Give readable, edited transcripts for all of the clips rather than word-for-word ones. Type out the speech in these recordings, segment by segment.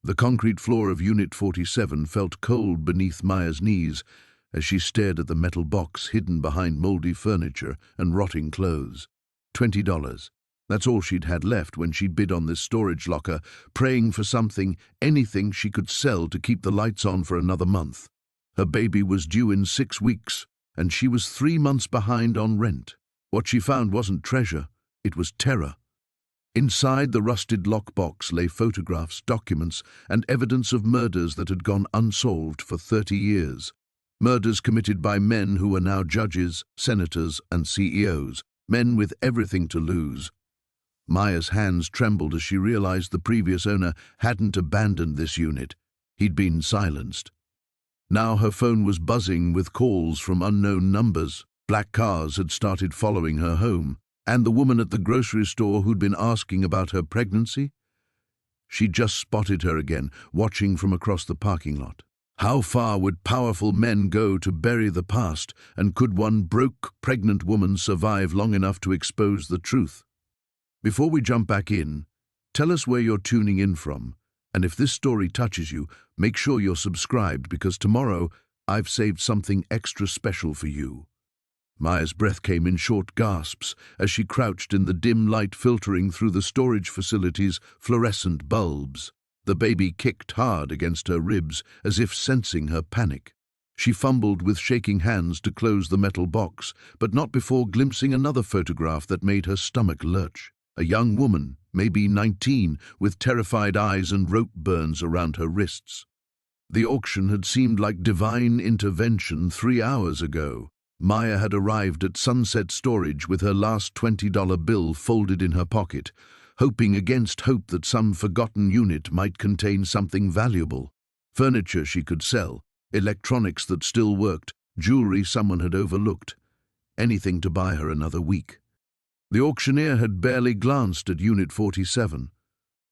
The concrete floor of Unit 47 felt cold beneath Maya's knees as she stared at the metal box hidden behind moldy furniture and rotting clothes. $20. That's all she'd had left when she bid on this storage locker, praying for something, anything she could sell to keep the lights on for another month. Her baby was due in 6 weeks, and she was 3 months behind on rent. What she found wasn't treasure, it was terror. Inside the rusted lockbox lay photographs, documents, and evidence of murders that had gone unsolved for 30 years. Murders committed by men who were now judges, senators, and CEOs, men with everything to lose. Maya's hands trembled as she realized the previous owner hadn't abandoned this unit. He'd been silenced. Now her phone was buzzing with calls from unknown numbers. Black cars had started following her home. And the woman at the grocery store who'd been asking about her pregnancy? She'd just spotted her again, watching from across the parking lot. How far would powerful men go to bury the past, and could one broke, pregnant woman survive long enough to expose the truth? Before we jump back in, tell us where you're tuning in from, and if this story touches you, make sure you're subscribed because tomorrow I've saved something extra special for you. Maya's breath came in short gasps as she crouched in the dim light filtering through the storage facility's fluorescent bulbs. The baby kicked hard against her ribs as if sensing her panic. She fumbled with shaking hands to close the metal box, but not before glimpsing another photograph that made her stomach lurch. A young woman, maybe 19, with terrified eyes and rope burns around her wrists. The auction had seemed like divine intervention 3 hours ago. Maya had arrived at Sunset Storage with her last $20 bill folded in her pocket, hoping against hope that some forgotten unit might contain something valuable. Furniture she could sell, electronics that still worked, jewelry someone had overlooked. Anything to buy her another week. The auctioneer had barely glanced at Unit 47.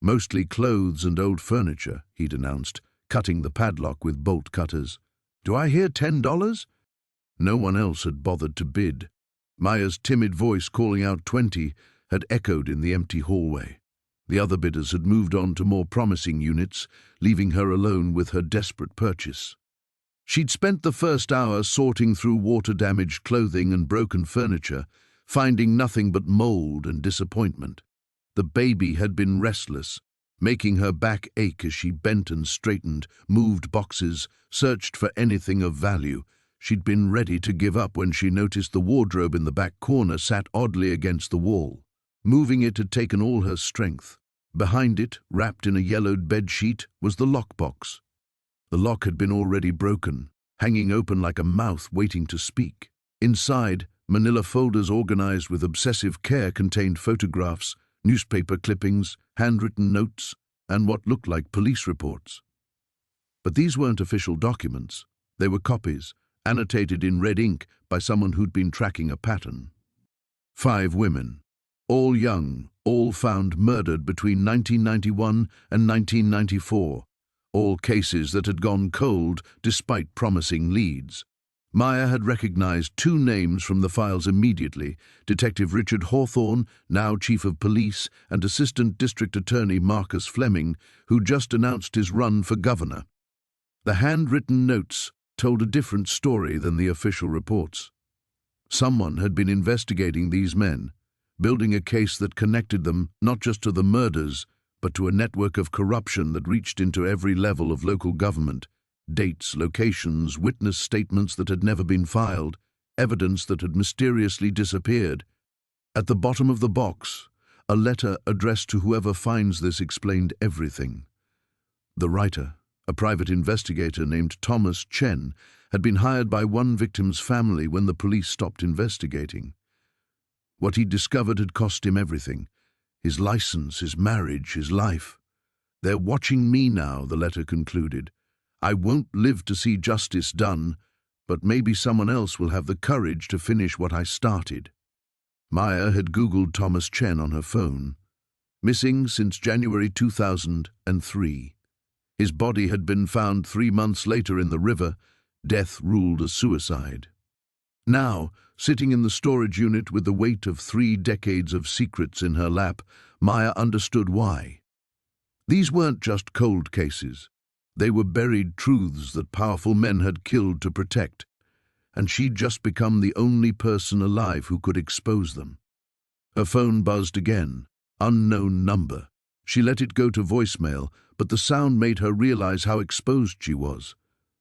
Mostly clothes and old furniture, he'd announced, cutting the padlock with bolt cutters. Do I hear $10? No one else had bothered to bid. Maya's timid voice calling out 20 had echoed in the empty hallway. The other bidders had moved on to more promising units, leaving her alone with her desperate purchase. She'd spent the first hour sorting through water-damaged clothing and broken furniture, finding nothing but mold and disappointment. The baby had been restless, making her back ache as she bent and straightened, moved boxes, searched for anything of value. She'd been ready to give up when she noticed the wardrobe in the back corner sat oddly against the wall. Moving it had taken all her strength. Behind it, wrapped in a yellowed bedsheet, was the lockbox. The lock had been already broken, hanging open like a mouth waiting to speak. Inside, manila folders organized with obsessive care contained photographs, newspaper clippings, handwritten notes, and what looked like police reports. But these weren't official documents. They were copies, annotated in red ink by someone who'd been tracking a pattern. 5 women, all young, all found murdered between 1991 and 1994, all cases that had gone cold despite promising leads. Maya had recognized 2 names from the files immediately: Detective Richard Hawthorne, now Chief of Police, and Assistant District Attorney Marcus Fleming, who just announced his run for governor. The handwritten notes told a different story than the official reports. Someone had been investigating these men, building a case that connected them not just to the murders, but to a network of corruption that reached into every level of local government. Dates, locations, witness statements that had never been filed, evidence that had mysteriously disappeared. At the bottom of the box, a letter addressed to whoever finds this explained everything. The writer, a private investigator named Thomas Chen, had been hired by one victim's family when the police stopped investigating. What he'd discovered had cost him everything: his license, his marriage, his life. "They're watching me now," the letter concluded. "I won't live to see justice done, but maybe someone else will have the courage to finish what I started." Maya had Googled Thomas Chen on her phone. Missing since January 2003. His body had been found 3 months later in the river, death ruled as suicide. Now, sitting in the storage unit with the weight of 3 decades of secrets in her lap, Maya understood why. These weren't just cold cases. They were buried truths that powerful men had killed to protect, and she'd just become the only person alive who could expose them. Her phone buzzed again. Unknown number. She let it go to voicemail, but the sound made her realize how exposed she was.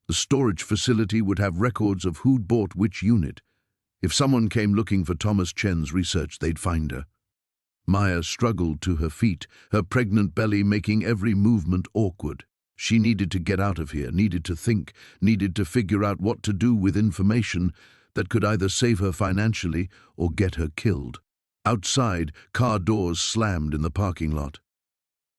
The storage facility would have records of who'd bought which unit. If someone came looking for Thomas Chen's research, they'd find her. Maya struggled to her feet, her pregnant belly making every movement awkward. She needed to get out of here, needed to think, needed to figure out what to do with information that could either save her financially or get her killed. Outside, car doors slammed in the parking lot.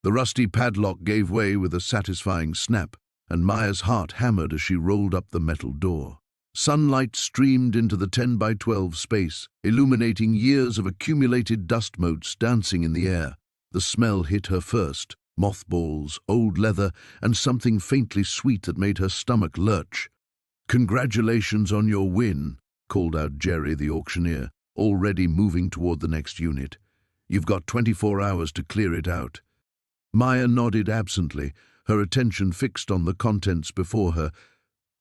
The rusty padlock gave way with a satisfying snap, and Maya's heart hammered as she rolled up the metal door. Sunlight streamed into the 10 by 12 space, illuminating years of accumulated dust motes dancing in the air. The smell hit her first, mothballs, old leather, and something faintly sweet that made her stomach lurch. "Congratulations on your win," called out Jerry, the auctioneer, already moving toward the next unit. "You've got 24 hours to clear it out." Maya nodded absently, her attention fixed on the contents before her.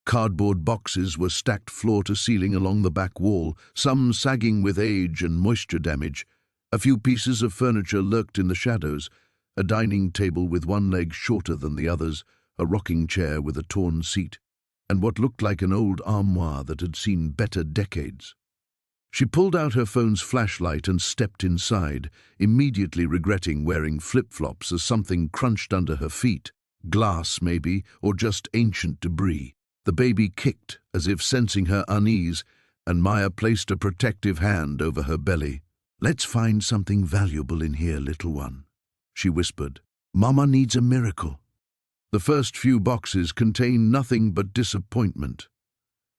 Cardboard boxes were stacked floor to ceiling along the back wall, some sagging with age and moisture damage. A few pieces of furniture lurked in the shadows, a dining table with one leg shorter than the others, a rocking chair with a torn seat, and what looked like an old armoire that had seen better decades. She pulled out her phone's flashlight and stepped inside, immediately regretting wearing flip-flops as something crunched under her feet. Glass, maybe, or just ancient debris. The baby kicked, as if sensing her unease, and Maya placed a protective hand over her belly. "Let's find something valuable in here, little one," she whispered. "Mama needs a miracle." The first few boxes contained nothing but disappointment.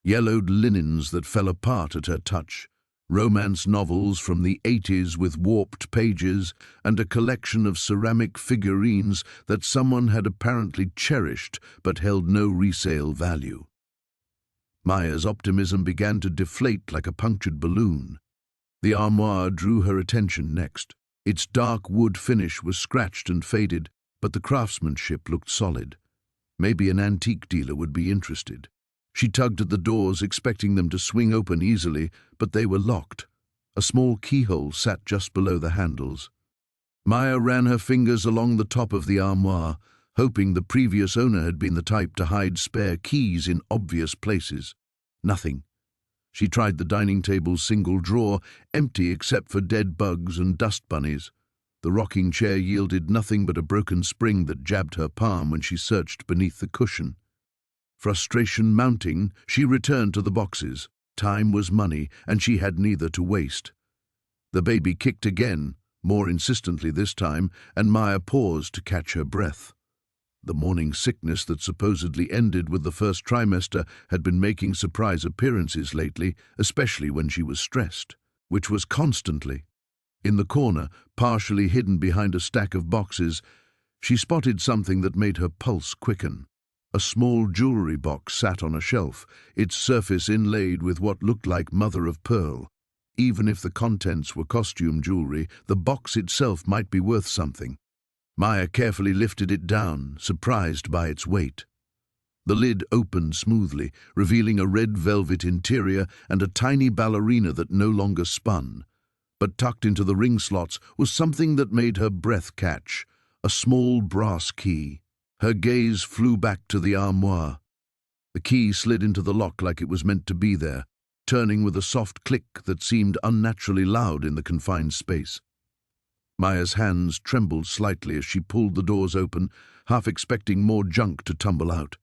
Yellowed linens that fell apart at her touch, romance novels from the 80s with warped pages, and a collection of ceramic figurines that someone had apparently cherished but held no resale value. Maya's optimism began to deflate like a punctured balloon. The armoire drew her attention next. Its dark wood finish was scratched and faded, but the craftsmanship looked solid. Maybe an antique dealer would be interested. She tugged at the doors, expecting them to swing open easily, but they were locked. A small keyhole sat just below the handles. Maya ran her fingers along the top of the armoire, hoping the previous owner had been the type to hide spare keys in obvious places. Nothing. She tried the dining table's single drawer, empty except for dead bugs and dust bunnies. The rocking chair yielded nothing but a broken spring that jabbed her palm when she searched beneath the cushion. Frustration mounting, she returned to the boxes. Time was money, and she had neither to waste. The baby kicked again, more insistently this time, and Maya paused to catch her breath. The morning sickness that supposedly ended with the first trimester had been making surprise appearances lately, especially when she was stressed, which was constantly. In the corner, partially hidden behind a stack of boxes, she spotted something that made her pulse quicken. A small jewelry box sat on a shelf, its surface inlaid with what looked like mother-of-pearl. Even if the contents were costume jewelry, the box itself might be worth something. Maya carefully lifted it down, surprised by its weight. The lid opened smoothly, revealing a red velvet interior and a tiny ballerina that no longer spun. But tucked into the ring slots was something that made her breath catch, a small brass key. Her gaze flew back to the armoire. The key slid into the lock like it was meant to be there, turning with a soft click that seemed unnaturally loud in the confined space. Maya's hands trembled slightly as she pulled the doors open, half expecting more junk to tumble out.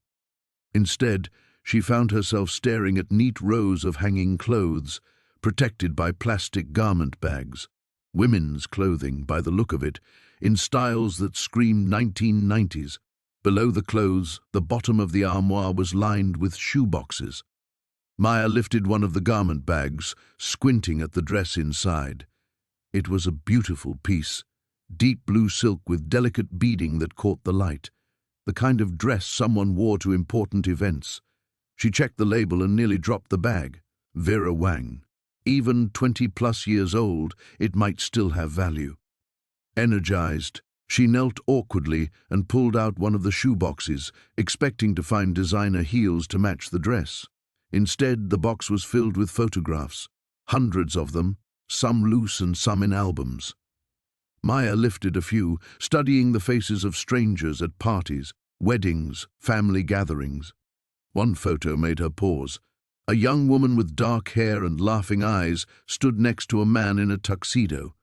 Instead, she found herself staring at neat rows of hanging clothes, protected by plastic garment bags. Women's clothing, by the look of it, in styles that screamed 1990s. Below the clothes, the bottom of the armoire was lined with shoe boxes. Maya lifted one of the garment bags, squinting at the dress inside. It was a beautiful piece, deep blue silk with delicate beading that caught the light, the kind of dress someone wore to important events. She checked the label and nearly dropped the bag. Vera Wang. Even 20-plus years old, it might still have value. Energized, She knelt awkwardly and pulled out one of the shoeboxes, expecting to find designer heels to match the dress. Instead, the box was filled with photographs, hundreds of them, some loose and some in albums. Maya lifted a few, studying the faces of strangers at parties, weddings, family gatherings. One photo made her pause. A young woman with dark hair and laughing eyes stood next to a man in a tuxedo.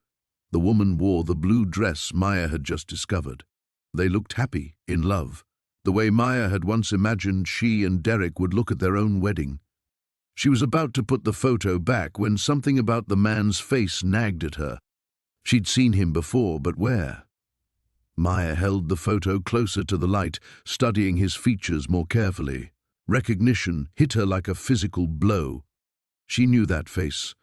The woman wore the blue dress Maya had just discovered. They looked happy, in love, the way Maya had once imagined she and Derek would look at their own wedding. She was about to put the photo back when something about the man's face nagged at her. She'd seen him before, but where? Maya held the photo closer to the light, studying his features more carefully. Recognition hit her like a physical blow. She knew that face,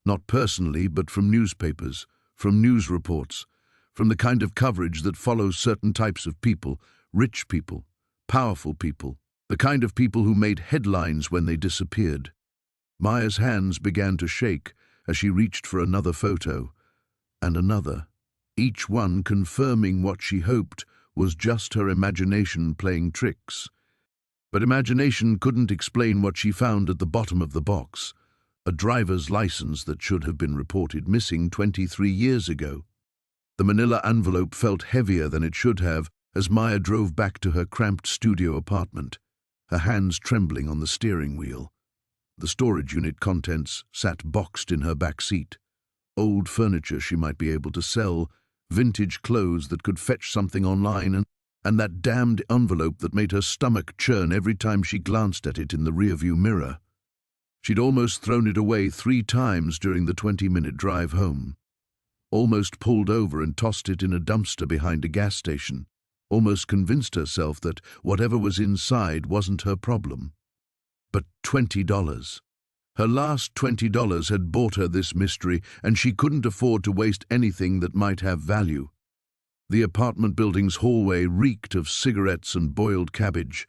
not personally, but from newspapers, from news reports, from the kind of coverage that follows certain types of people, rich people, powerful people, the kind of people who made headlines when they disappeared. Maya's hands began to shake as she reached for another photo, and another, each one confirming what she hoped was just her imagination playing tricks. But imagination couldn't explain what she found at the bottom of the box, a driver's license that should have been reported missing 23 years ago. The manila envelope felt heavier than it should have as Maya drove back to her cramped studio apartment, her hands trembling on the steering wheel. The storage unit contents sat boxed in her back seat. Old furniture she might be able to sell, vintage clothes that could fetch something online, and that damned envelope that made her stomach churn every time she glanced at it in the rearview mirror. She'd almost thrown it away 3 times during the 20-minute drive home. Almost pulled over and tossed it in a dumpster behind a gas station. Almost convinced herself that whatever was inside wasn't her problem. But $20. Her last $20 had bought her this mystery, and she couldn't afford to waste anything that might have value. The apartment building's hallway reeked of cigarettes and boiled cabbage.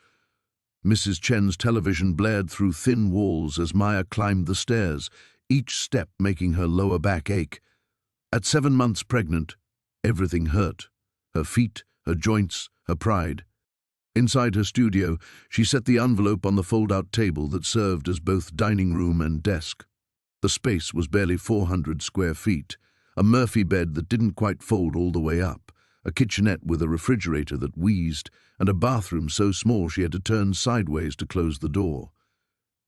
Mrs. Chen's television blared through thin walls as Maya climbed the stairs, each step making her lower back ache. At 7 months pregnant, everything hurt. Her feet, her joints, her pride. Inside her studio, she set the envelope on the fold-out table that served as both dining room and desk. The space was barely 400 square feet, a Murphy bed that didn't quite fold all the way up, a kitchenette with a refrigerator that wheezed, and a bathroom so small she had to turn sideways to close the door.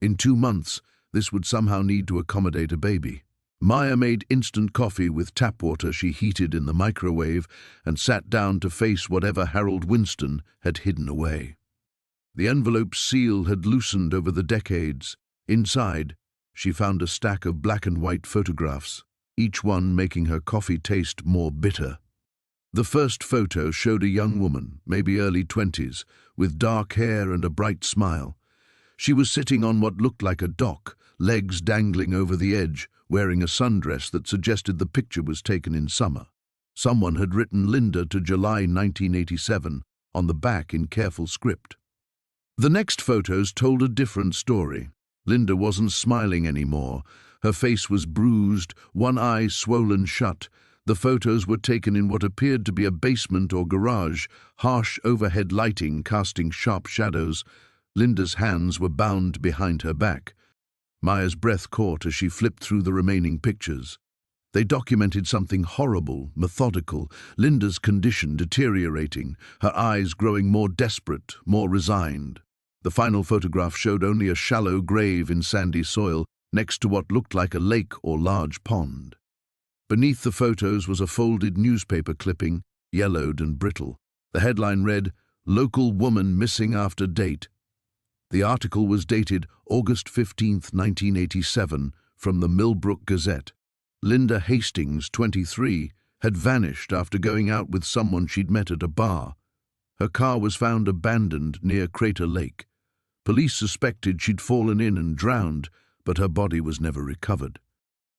In 2 months, this would somehow need to accommodate a baby. Maya made instant coffee with tap water she heated in the microwave and sat down to face whatever Harold Winston had hidden away. The envelope's seal had loosened over the decades. Inside, she found a stack of black and white photographs, each one making her coffee taste more bitter. The first photo showed a young woman, maybe early 20s, with dark hair and a bright smile. She was sitting on what looked like a dock, legs dangling over the edge, wearing a sundress that suggested the picture was taken in summer. Someone had written Linda to July 1987 on the back in careful script. The next photos told a different story. Linda wasn't smiling anymore. Her face was bruised, one eye swollen shut. The photos were taken in what appeared to be a basement or garage, harsh overhead lighting casting sharp shadows. Linda's hands were bound behind her back. Maya's breath caught as she flipped through the remaining pictures. They documented something horrible, methodical, Linda's condition deteriorating, her eyes growing more desperate, more resigned. The final photograph showed only a shallow grave in sandy soil next to what looked like a lake or large pond. Beneath the photos was a folded newspaper clipping, yellowed and brittle. The headline read, "Local woman missing after date." The article was dated August 15, 1987, from the Millbrook Gazette. Linda Hastings, 23, had vanished after going out with someone she'd met at a bar. Her car was found abandoned near Crater Lake. Police suspected she'd fallen in and drowned, but her body was never recovered.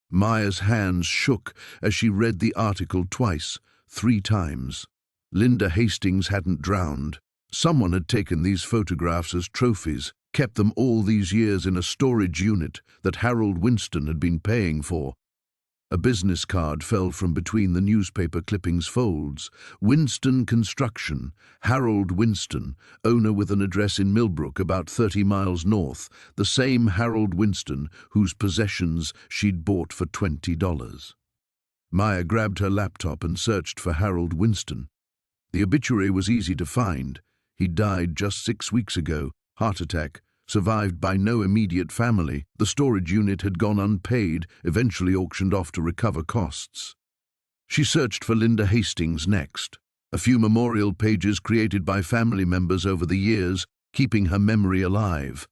Maya's hands shook as she read the article twice, 3 times. Linda Hastings hadn't drowned. Someone had taken these photographs as trophies, kept them all these years in a storage unit that Harold Winston had been paying for. A business card fell from between the newspaper clippings folds. Winston Construction, Harold Winston, owner with an address in Millbrook about 30 miles north, the same Harold Winston whose possessions she'd bought for $20. Maya grabbed her laptop and searched for Harold Winston. The obituary was easy to find. He died just 6 weeks ago, heart attack, survived by no immediate family. The storage unit had gone unpaid, eventually auctioned off to recover costs. She searched for Linda Hastings next. A few memorial pages created by family members over the years, keeping her memory alive.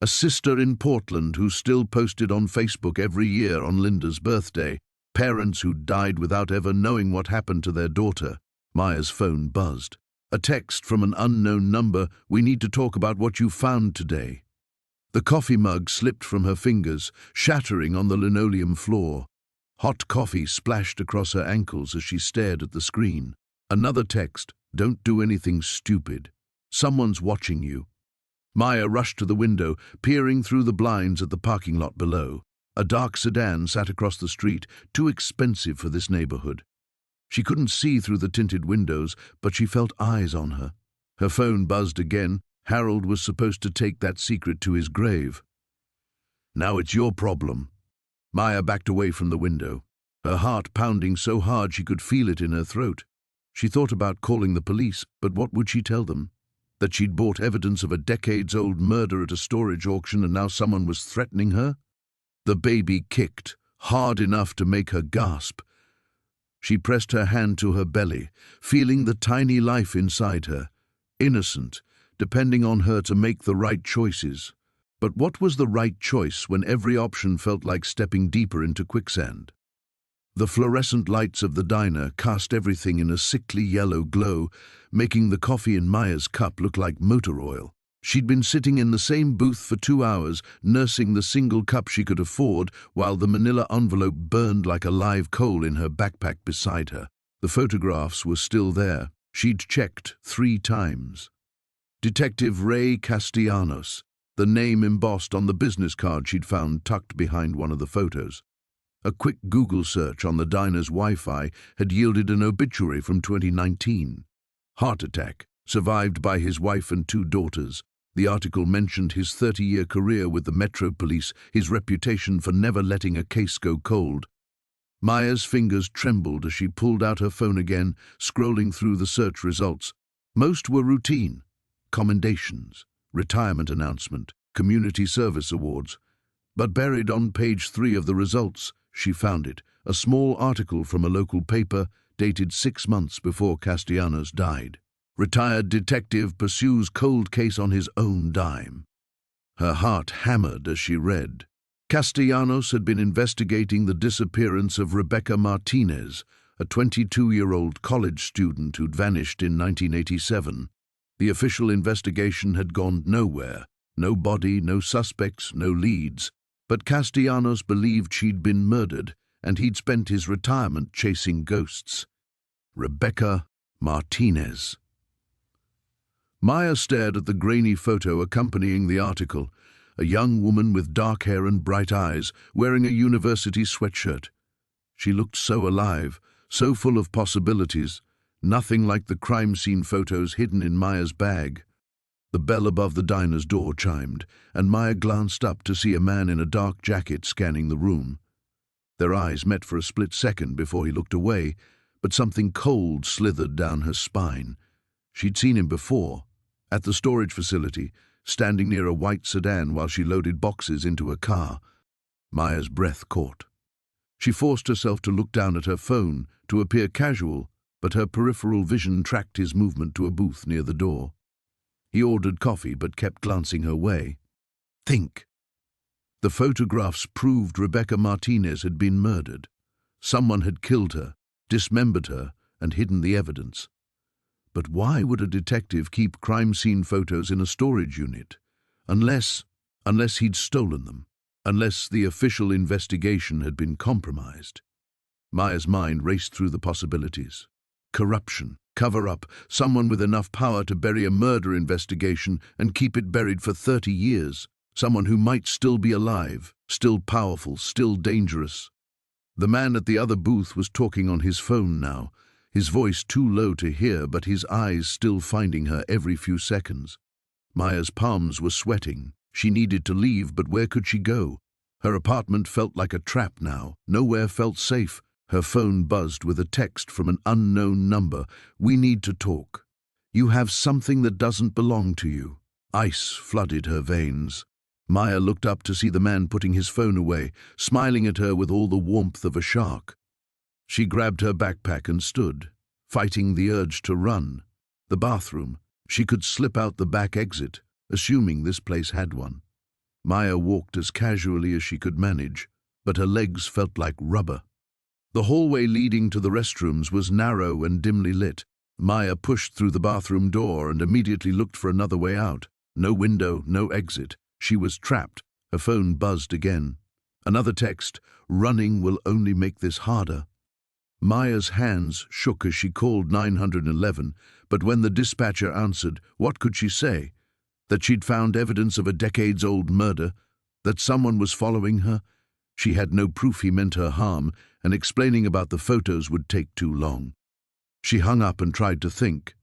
A sister in Portland who still posted on Facebook every year on Linda's birthday. Parents who died without ever knowing what happened to their daughter. Maya's phone buzzed. A text from an unknown number. "We need to talk about what you found today." The coffee mug slipped from her fingers, shattering on the linoleum floor. Hot coffee splashed across her ankles as she stared at the screen. Another text. "Don't do anything stupid. Someone's watching you." Maya rushed to the window, peering through the blinds at the parking lot below. A dark sedan sat across the street, too expensive for this neighborhood. She couldn't see through the tinted windows, but she felt eyes on her. Her phone buzzed again. Harold was supposed to take that secret to his grave. "Now it's your problem." Maya backed away from the window, her heart pounding so hard she could feel it in her throat. She thought about calling the police, but what would she tell them? That she'd bought evidence of a decades-old murder at a storage auction and now someone was threatening her? The baby kicked, hard enough to make her gasp. She pressed her hand to her belly, feeling the tiny life inside her. Innocent, depending on her to make the right choices. But what was the right choice when every option felt like stepping deeper into quicksand? The fluorescent lights of the diner cast everything in a sickly yellow glow, making the coffee in Maya's cup look like motor oil. She'd been sitting in the same booth for 2 hours, nursing the single cup she could afford, while the manila envelope burned like a live coal in her backpack beside her. The photographs were still there. She'd checked 3 times. Detective Ray Castellanos, the name embossed on the business card she'd found tucked behind one of the photos. A quick Google search on the diner's Wi-Fi had yielded an obituary from 2019. Heart attack, survived by his wife and 2 daughters. The article mentioned his 30-year career with the Metro Police, his reputation for never letting a case go cold. Maya's fingers trembled as she pulled out her phone again, scrolling through the search results. Most were routine. Commendations, retirement announcement, community service awards. But buried on page 3 of the results, she found it, a small article from a local paper dated 6 months before Castellanos died. Retired detective pursues cold case on his own dime. Her heart hammered as she read. Castellanos had been investigating the disappearance of Rebecca Martinez, a 22-year-old college student who'd vanished in 1987. The official investigation had gone nowhere. No body, no suspects, no leads. But Castellanos believed she'd been murdered, and he'd spent his retirement chasing ghosts. Rebecca Martinez. Maya stared at the grainy photo accompanying the article, a young woman with dark hair and bright eyes, wearing a university sweatshirt. She looked so alive, so full of possibilities, nothing like the crime scene photos hidden in Maya's bag. The bell above the diner's door chimed, and Maya glanced up to see a man in a dark jacket scanning the room. Their eyes met for a split second before he looked away, but something cold slithered down her spine. She'd seen him before, at the storage facility, standing near a white sedan while she loaded boxes into a car. Maya's breath caught. She forced herself to look down at her phone, to appear casual, but her peripheral vision tracked his movement to a booth near the door. He ordered coffee but kept glancing her way. Think. The photographs proved Rebecca Martinez had been murdered. Someone had killed her, dismembered her, and hidden the evidence. But why would a detective keep crime scene photos in a storage unit? Unless he'd stolen them. Unless the official investigation had been compromised. Maya's mind raced through the possibilities. Corruption, cover-up, someone with enough power to bury a murder investigation and keep it buried for 30 years. Someone who might still be alive, still powerful, still dangerous. The man at the other booth was talking on his phone now, his voice too low to hear but his eyes still finding her every few seconds. Maya's palms were sweating. She needed to leave, but where could she go? Her apartment felt like a trap now. Nowhere felt safe. Her phone buzzed with a text from an unknown number. "We need to talk. You have something that doesn't belong to you." Ice flooded her veins. Maya looked up to see the man putting his phone away, smiling at her with all the warmth of a shark. She grabbed her backpack and stood, fighting the urge to run. The bathroom. She could slip out the back exit, assuming this place had one. Maya walked as casually as she could manage, but her legs felt like rubber. The hallway leading to the restrooms was narrow and dimly lit. Maya pushed through the bathroom door and immediately looked for another way out. No window, no exit. She was trapped. Her phone buzzed again. Another text, "Running will only make this harder." Maya's hands shook as she called 911, but when the dispatcher answered, what could she say? That she'd found evidence of a decades-old murder? That someone was following her? She had no proof he meant her harm, and explaining about the photos would take too long. She hung up and tried to think.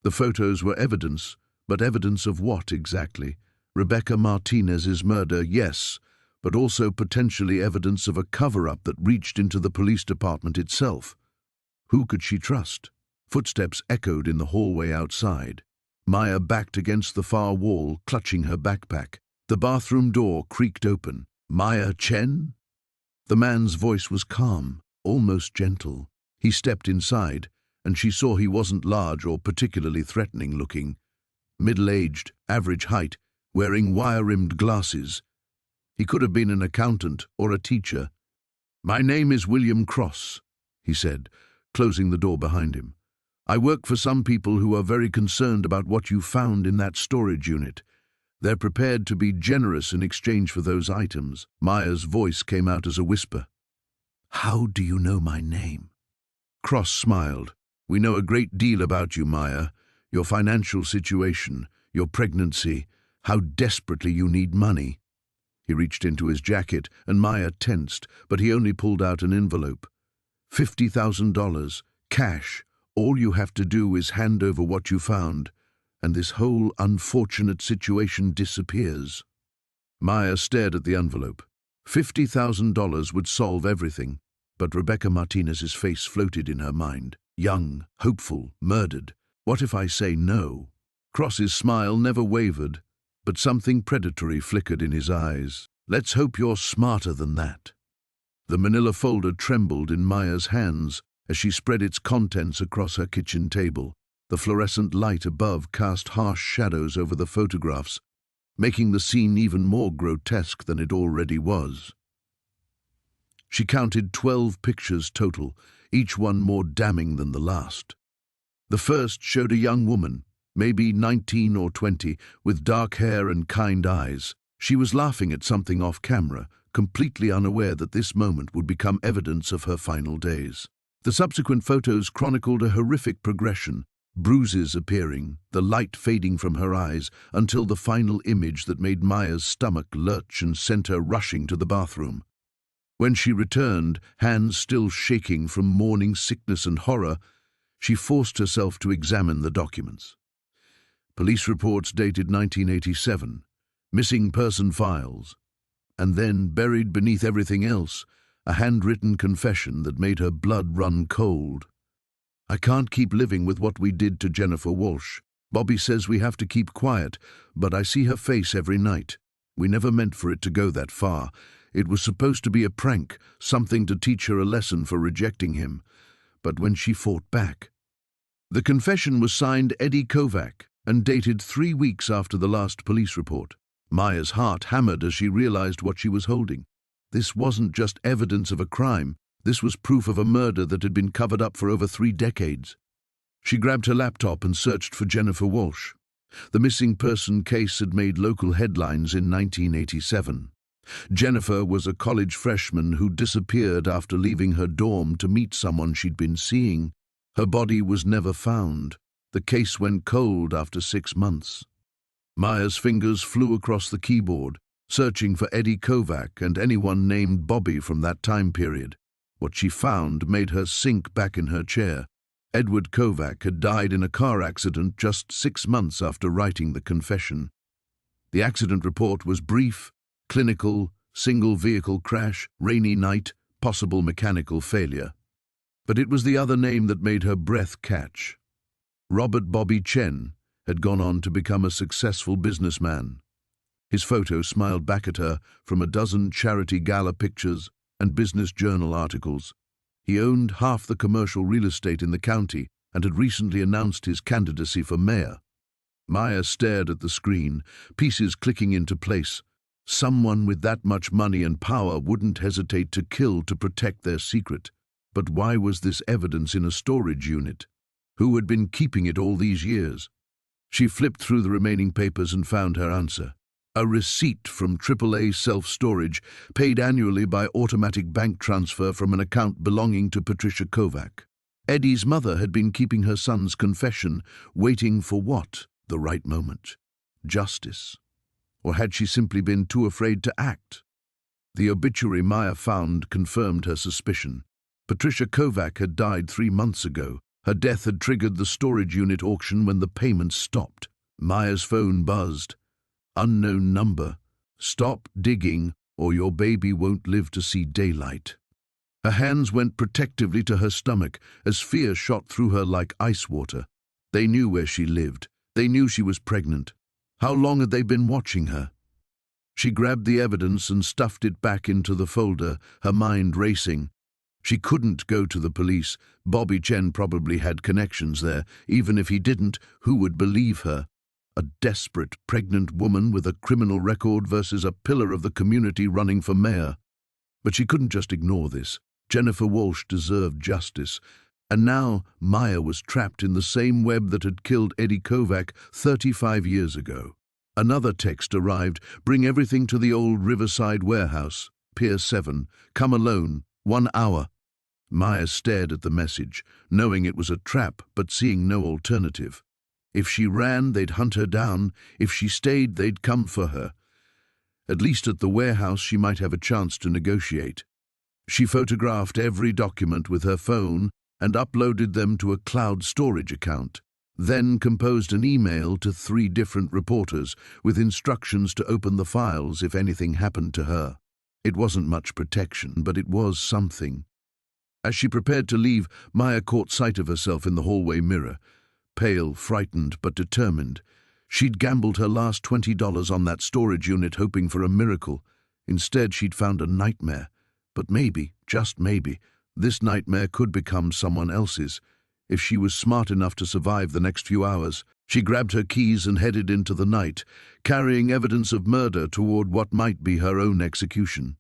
The photos were evidence, but evidence of what exactly? Rebecca Martinez's murder, yes, but also potentially evidence of a cover-up that reached into the police department itself. Who could she trust? Footsteps echoed in the hallway outside. Maya backed against the far wall, clutching her backpack. The bathroom door creaked open. "Maya Chen?" The man's voice was calm, almost gentle. He stepped inside, and she saw he wasn't large or particularly threatening looking. Middle-aged, average height, wearing wire-rimmed glasses. He could have been an accountant or a teacher. "My name is William Cross," he said, closing the door behind him. "I work for some people who are very concerned about what you found in that storage unit. They're prepared to be generous in exchange for those items." Maya's voice came out as a whisper. "How do you know my name?" Cross smiled. "We know a great deal about you, Maya. Your financial situation, your pregnancy, how desperately you need money." He reached into his jacket, and Maya tensed, but he only pulled out an envelope. $50,000, cash. All you have to do is hand over what you found, and this whole unfortunate situation disappears. Maya stared at the envelope. $50,000 would solve everything, but Rebecca Martinez's face floated in her mind. Young, hopeful, murdered. What if I say no? Cross's smile never wavered, but something predatory flickered in his eyes. "Let's hope you're smarter than that." The manila folder trembled in Maya's hands as she spread its contents across her kitchen table. The fluorescent light above cast harsh shadows over the photographs, making the scene even more grotesque than it already was. She counted 12 pictures total, each one more damning than the last. The first showed a young woman, maybe 19 or 20, with dark hair and kind eyes. She was laughing at something off camera, completely unaware that this moment would become evidence of her final days. The subsequent photos chronicled a horrific progression, bruises appearing, the light fading from her eyes, until the final image that made Maya's stomach lurch and sent her rushing to the bathroom. When she returned, hands still shaking from morning sickness and horror, she forced herself to examine the documents. Police reports dated 1987, missing person files, and then, buried beneath everything else, a handwritten confession that made her blood run cold. "I can't keep living with what we did to Jennifer Walsh. Bobby says we have to keep quiet, but I see her face every night. We never meant for it to go that far. It was supposed to be a prank, something to teach her a lesson for rejecting him. But when she fought back..." The confession was signed Eddie Kovac and dated 3 weeks after the last police report. Maya's heart hammered as she realized what she was holding. This wasn't just evidence of a crime. This was proof of a murder that had been covered up for over 3 decades. She grabbed her laptop and searched for Jennifer Walsh. The missing person case had made local headlines in 1987. Jennifer was a college freshman who disappeared after leaving her dorm to meet someone she'd been seeing. Her body was never found. The case went cold after 6 months. Maya's fingers flew across the keyboard, searching for Eddie Kovac and anyone named Bobby from that time period. What she found made her sink back in her chair. Edward Kovac had died in a car accident just 6 months after writing the confession. The accident report was brief, clinical, single-vehicle crash, rainy night, possible mechanical failure. But it was the other name that made her breath catch. Robert Bobby Chen had gone on to become a successful businessman. His photo smiled back at her from a dozen charity gala pictures and business journal articles. He owned half the commercial real estate in the county and had recently announced his candidacy for mayor. Maya stared at the screen, pieces clicking into place. Someone with that much money and power wouldn't hesitate to kill to protect their secret. But why was this evidence in a storage unit? Who had been keeping it all these years? She flipped through the remaining papers and found her answer. A receipt from AAA Self-Storage, paid annually by automatic bank transfer from an account belonging to Patricia Kovac. Eddie's mother had been keeping her son's confession, waiting for what? The right moment. Justice. Or had she simply been too afraid to act? The obituary Maya found confirmed her suspicion. Patricia Kovac had died 3 months ago. Her death had triggered the storage unit auction when the payments stopped. Maya's phone buzzed. Unknown number. Stop digging, or your baby won't live to see daylight. Her hands went protectively to her stomach as fear shot through her like ice water. They knew where she lived. They knew she was pregnant. How long had they been watching her? She grabbed the evidence and stuffed it back into the folder, her mind racing. She couldn't go to the police. Bobby Chen probably had connections there. Even if he didn't, who would believe her? A desperate, pregnant woman with a criminal record versus a pillar of the community running for mayor. But she couldn't just ignore this. Jennifer Walsh deserved justice. And now Maya was trapped in the same web that had killed Eddie Kovac 35 years ago. Another text arrived. Bring everything to the old Riverside warehouse. Pier 7. Come alone. 1 hour. Maya stared at the message, knowing it was a trap but seeing no alternative. If she ran, they'd hunt her down. If she stayed, they'd come for her. At least at the warehouse she might have a chance to negotiate. She photographed every document with her phone and uploaded them to a cloud storage account, then composed an email to 3 different reporters with instructions to open the files if anything happened to her. It wasn't much protection, but it was something. As she prepared to leave, Maya caught sight of herself in the hallway mirror. Pale, frightened, but determined. She'd gambled her last $20 on that storage unit hoping for a miracle. Instead, she'd found a nightmare. But maybe, just maybe, this nightmare could become someone else's. If she was smart enough to survive the next few hours, she grabbed her keys and headed into the night, carrying evidence of murder toward what might be her own execution.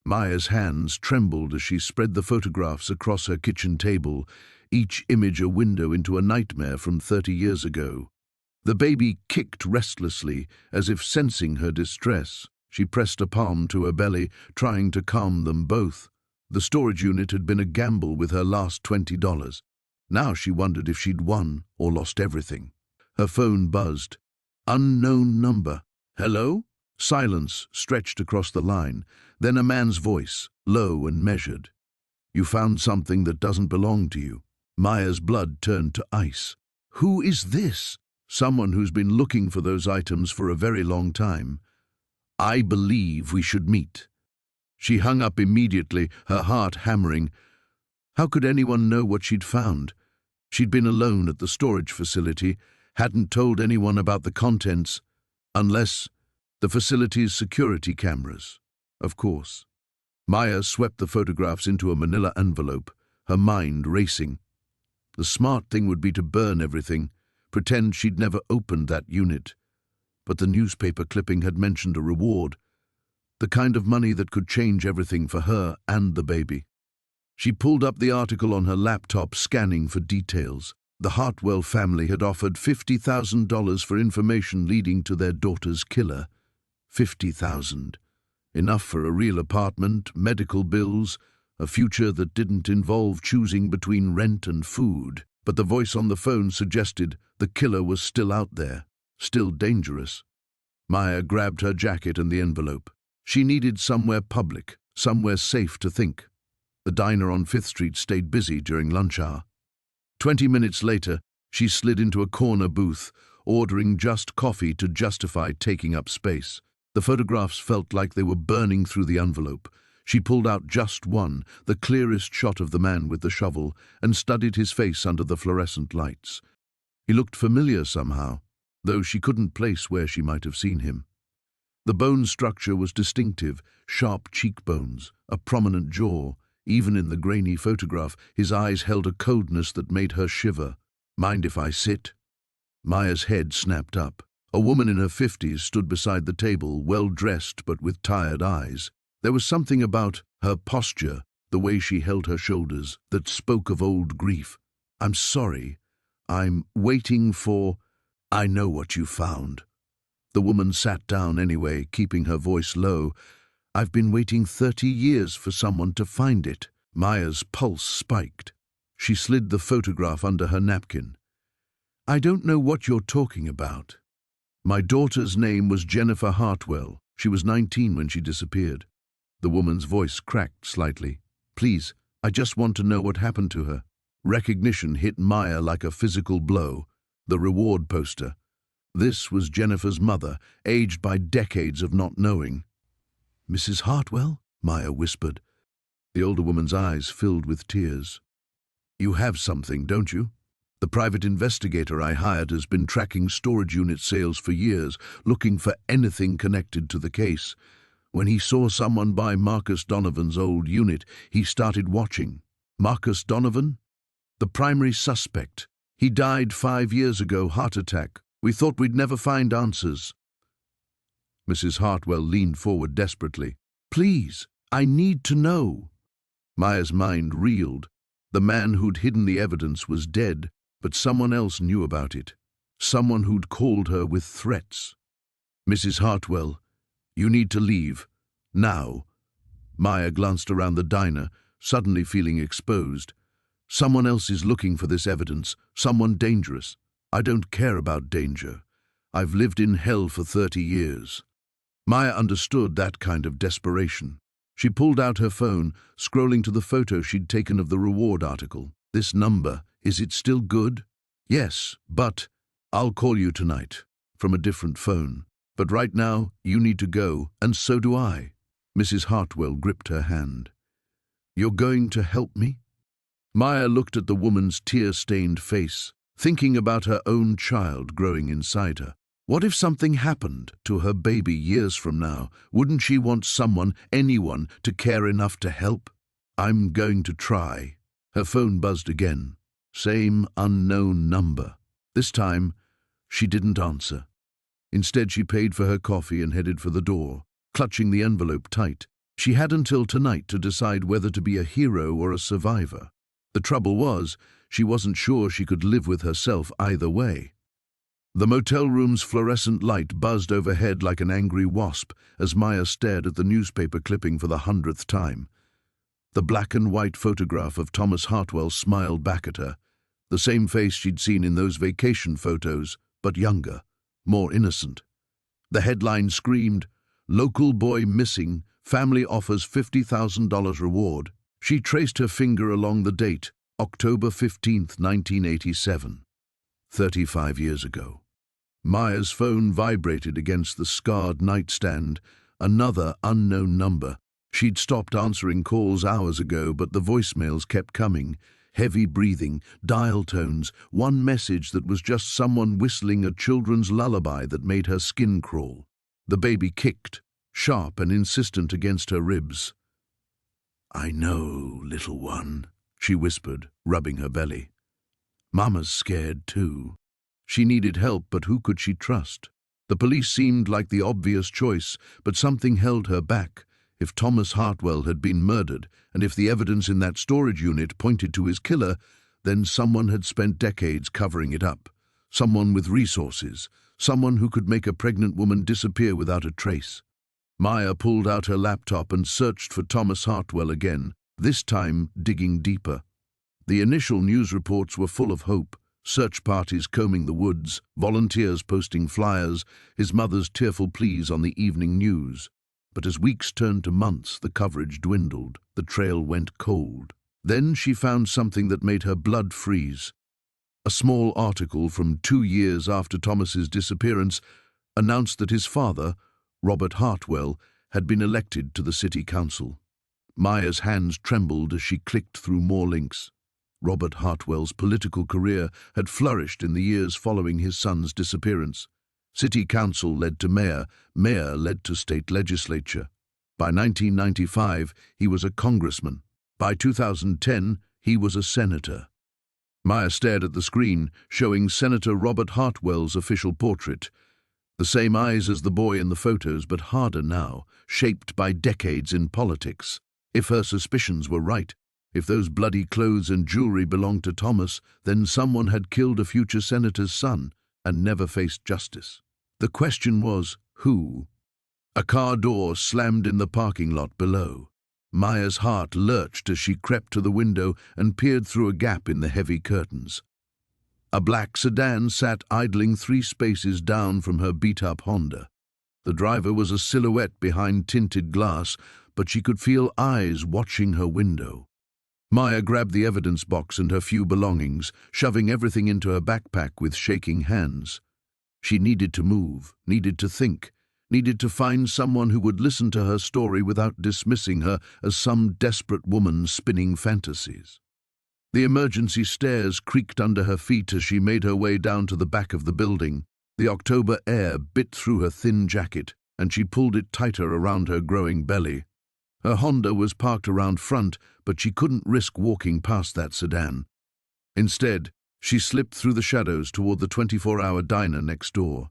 Maya's hands trembled as she spread the photographs across her kitchen table, each image a window into a nightmare from 30 years ago. The baby kicked restlessly, as if sensing her distress. She pressed a palm to her belly, trying to calm them both. The storage unit had been a gamble with her last $20. Now she wondered if she'd won or lost everything. Her phone buzzed. Unknown number. Hello? Silence stretched across the line, then a man's voice, low and measured. You found something that doesn't belong to you. Maya's blood turned to ice. Who is this? Someone who's been looking for those items for a very long time. I believe we should meet. She hung up immediately, her heart hammering. How could anyone know what she'd found? She'd been alone at the storage facility, hadn't told anyone about the contents, unless the facility's security cameras, of course. Maya swept the photographs into a manila envelope, her mind racing. The smart thing would be to burn everything, pretend she'd never opened that unit. But the newspaper clipping had mentioned a reward, the kind of money that could change everything for her and the baby. She pulled up the article on her laptop, scanning for details. The Hartwell family had offered $50,000 for information leading to their daughter's killer. $50,000. Enough for a real apartment, medical bills, a future that didn't involve choosing between rent and food. But the voice on the phone suggested the killer was still out there, still dangerous. Maya grabbed her jacket and the envelope. She needed somewhere public, somewhere safe to think. The diner on 5th Street stayed busy during lunch hour. 20 minutes later, she slid into a corner booth, ordering just coffee to justify taking up space. The photographs felt like they were burning through the envelope. She pulled out just one, the clearest shot of the man with the shovel, and studied his face under the fluorescent lights. He looked familiar somehow, though she couldn't place where she might have seen him. The bone structure was distinctive, sharp cheekbones, a prominent jaw. Even in the grainy photograph, his eyes held a coldness that made her shiver. "Mind if I sit?" Maya's head snapped up. A woman in her 50s stood beside the table, well-dressed but with tired eyes. There was something about her posture, the way she held her shoulders, that spoke of old grief. "I'm sorry. I'm waiting for—" "I know what you found." The woman sat down anyway, keeping her voice low. "I've been waiting 30 years for someone to find it." Maya's pulse spiked. She slid the photograph under her napkin. "I don't know what you're talking about." "My daughter's name was Jennifer Hartwell. She was 19 when she disappeared." The woman's voice cracked slightly. "Please, I just want to know what happened to her." Recognition hit Maya like a physical blow. The reward poster. This was Jennifer's mother, aged by decades of not knowing. "Mrs. Hartwell?" Maya whispered. The older woman's eyes filled with tears. "You have something, don't you? The private investigator I hired has been tracking storage unit sales for years, looking for anything connected to the case. When he saw someone buy Marcus Donovan's old unit, he started watching." "Marcus Donovan?" "The primary suspect. He died 5 years ago, heart attack. We thought we'd never find answers." Mrs. Hartwell leaned forward desperately. "Please, I need to know." Maya's mind reeled. The man who'd hidden the evidence was dead, but someone else knew about it. Someone who'd called her with threats. "Mrs. Hartwell, you need to leave. Now." Maya glanced around the diner, suddenly feeling exposed. "Someone else is looking for this evidence, someone dangerous. I don't care about danger. I've lived in hell for 30 years. Maya understood that kind of desperation. She pulled out her phone, scrolling to the photo she'd taken of the reward article. "This number, is it still good?" "Yes, but—" "I'll call you tonight, from a different phone. But right now, you need to go, and so do I." Mrs. Hartwell gripped her hand. "You're going to help me?" Maya looked at the woman's tear-stained face, thinking about her own child growing inside her. What if something happened to her baby years from now? Wouldn't she want someone, anyone, to care enough to help? "I'm going to try." Her phone buzzed again. Same unknown number. This time, she didn't answer. Instead, she paid for her coffee and headed for the door, clutching the envelope tight. She had until tonight to decide whether to be a hero or a survivor. The trouble was, she wasn't sure she could live with herself either way. The motel room's fluorescent light buzzed overhead like an angry wasp as Maya stared at the newspaper clipping for the 100th time. The black and white photograph of Thomas Hartwell smiled back at her, the same face she'd seen in those vacation photos, but younger, more innocent. The headline screamed, "Local boy missing, family offers $50,000 reward." She traced her finger along the date, October 15th, 1987. 35 years ago. Maya's phone vibrated against the scarred nightstand, another unknown number. She'd stopped answering calls hours ago, but the voicemails kept coming. Heavy breathing, dial tones, one message that was just someone whistling a children's lullaby that made her skin crawl. The baby kicked, sharp and insistent against her ribs. "I know, little one," she whispered, rubbing her belly. "Mama's scared too." She needed help, but who could she trust? The police seemed like the obvious choice, but something held her back. If Thomas Hartwell had been murdered, and if the evidence in that storage unit pointed to his killer, then someone had spent decades covering it up. Someone with resources, someone who could make a pregnant woman disappear without a trace. Maya pulled out her laptop and searched for Thomas Hartwell again, this time digging deeper. The initial news reports were full of hope. Search parties combing the woods, volunteers posting flyers, his mother's tearful pleas on the evening news. But as weeks turned to months, the coverage dwindled, the trail went cold. Then she found something that made her blood freeze. A small article from 2 years after Thomas's disappearance announced that his father, Robert Hartwell, had been elected to the city council. Maya's hands trembled as she clicked through more links. Robert Hartwell's political career had flourished in the years following his son's disappearance. City council led to mayor, mayor led to state legislature. By 1995, he was a congressman. By 2010, he was a senator. Maya stared at the screen, showing Senator Robert Hartwell's official portrait. The same eyes as the boy in the photos, but harder now, shaped by decades in politics. If her suspicions were right, if those bloody clothes and jewelry belonged to Thomas, then someone had killed a future senator's son and never faced justice. The question was, who? A car door slammed in the parking lot below. Maya's heart lurched as she crept to the window and peered through a gap in the heavy curtains. A black sedan sat idling 3 spaces down from her beat-up Honda. The driver was a silhouette behind tinted glass, but she could feel eyes watching her window. Maya grabbed the evidence box and her few belongings, shoving everything into her backpack with shaking hands. She needed to move, needed to think, needed to find someone who would listen to her story without dismissing her as some desperate woman spinning fantasies. The emergency stairs creaked under her feet as she made her way down to the back of the building. The October air bit through her thin jacket, and she pulled it tighter around her growing belly. Her Honda was parked around front, but she couldn't risk walking past that sedan. Instead, she slipped through the shadows toward the 24-hour diner next door.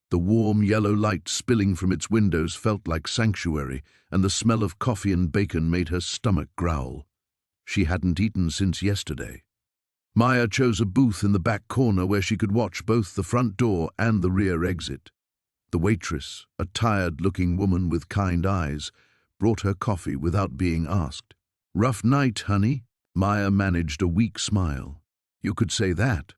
The warm yellow light spilling from its windows felt like sanctuary, and the smell of coffee and bacon made her stomach growl. She hadn't eaten since yesterday. Maya chose a booth in the back corner where she could watch both the front door and the rear exit. The waitress, a tired-looking woman with kind eyes, brought her coffee without being asked. "Rough night, honey?" Maya managed a weak smile. "You could say that."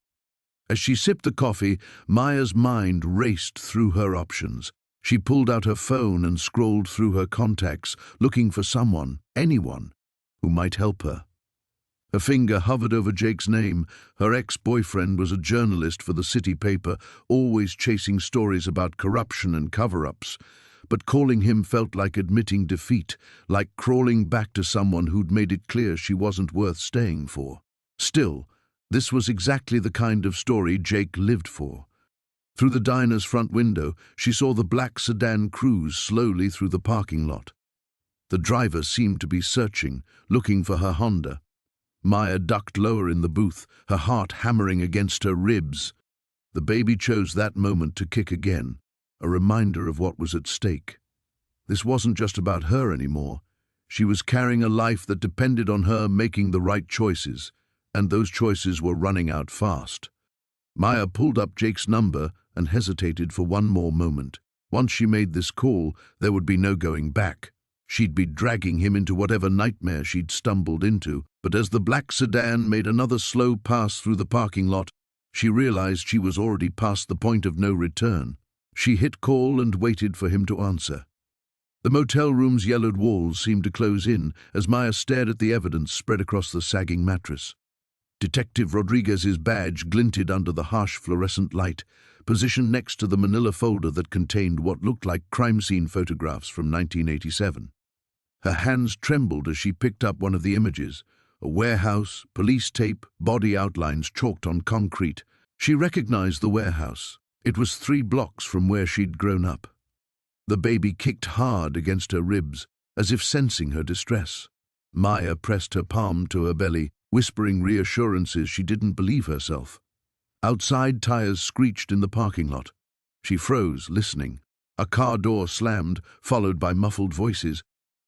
As she sipped the coffee, Maya's mind raced through her options. She pulled out her phone and scrolled through her contacts, looking for someone, anyone, who might help her. Her finger hovered over Jake's name. Her ex-boyfriend was a journalist for the city paper, always chasing stories about corruption and cover-ups. But calling him felt like admitting defeat, like crawling back to someone who'd made it clear she wasn't worth staying for. Still, this was exactly the kind of story Jake lived for. Through the diner's front window, she saw the black sedan cruise slowly through the parking lot. The driver seemed to be searching, looking for her Honda. Maya ducked lower in the booth, her heart hammering against her ribs. The baby chose that moment to kick again, a reminder of what was at stake. This wasn't just about her anymore. She was carrying a life that depended on her making the right choices, and those choices were running out fast. Maya pulled up Jake's number and hesitated for one more moment. Once she made this call, there would be no going back. She'd be dragging him into whatever nightmare she'd stumbled into. But as the black sedan made another slow pass through the parking lot, she realized she was already past the point of no return. She hit call and waited for him to answer. The motel room's yellowed walls seemed to close in as Maya stared at the evidence spread across the sagging mattress. Detective Rodriguez's badge glinted under the harsh fluorescent light, positioned next to the manila folder that contained what looked like crime scene photographs from 1987. Her hands trembled as she picked up one of the images. A warehouse, police tape, body outlines chalked on concrete. She recognized the warehouse. It was 3 blocks from where she'd grown up. The baby kicked hard against her ribs, as if sensing her distress. Maya pressed her palm to her belly, whispering reassurances she didn't believe herself. Outside, tires screeched in the parking lot. She froze, listening. A car door slammed, followed by muffled voices.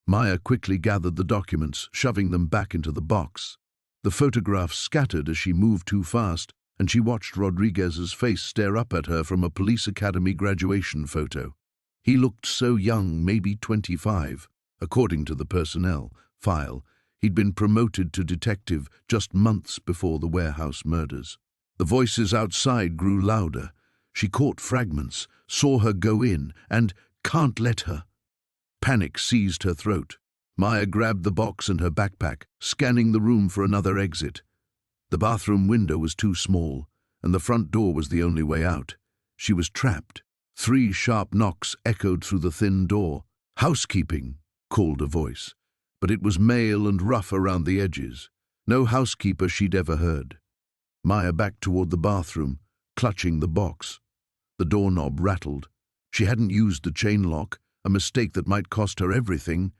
Maya quickly gathered the documents, shoving them back into the box. The photographs scattered as she moved too fast, and she watched Rodriguez's face stare up at her from a police academy graduation photo. He looked so young, maybe 25. According to the personnel file, he'd been promoted to detective just months before the warehouse murders. The voices outside grew louder. She caught fragments, saw her go in, and "can't let her." Panic seized her throat. Maya grabbed the box and her backpack, scanning the room for another exit. The bathroom window was too small, and the front door was the only way out. She was trapped. 3 sharp knocks echoed through the thin door. "Housekeeping," called a voice, but it was male and rough around the edges. No housekeeper she'd ever heard. Maya backed toward the bathroom, clutching the box. The doorknob rattled. She hadn't used the chain lock, a mistake that might cost her everything.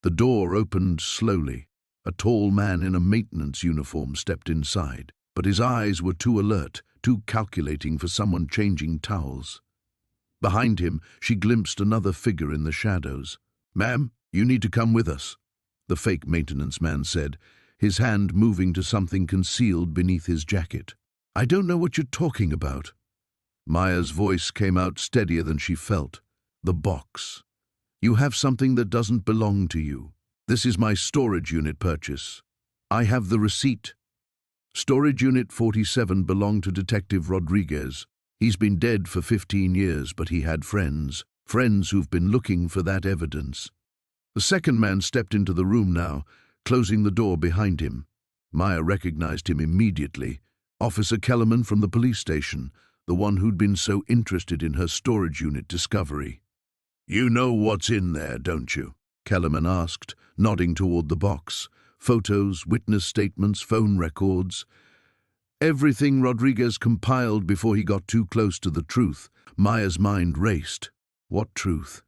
The door opened slowly. A tall man in a maintenance uniform stepped inside, but his eyes were too alert, too calculating for someone changing towels. Behind him, she glimpsed another figure in the shadows. "Ma'am, you need to come with us," the fake maintenance man said, his hand moving to something concealed beneath his jacket. "I don't know what you're talking about." Maya's voice came out steadier than she felt. "The box. You have something that doesn't belong to you. This is my storage unit purchase. I have the receipt." Storage Unit 47 belonged to Detective Rodriguez. He's been dead for 15 years, but he had friends who've been looking for that evidence. The second man stepped into the room now, closing the door behind him. Maya recognized him immediately. Officer Kellerman from the police station, the one who'd been so interested in her storage unit discovery. "You know what's in there, don't you?" Kellerman asked, nodding toward the box. Photos, witness statements, phone records. Everything Rodriguez compiled before he got too close to the truth. Maya's mind raced. What truth?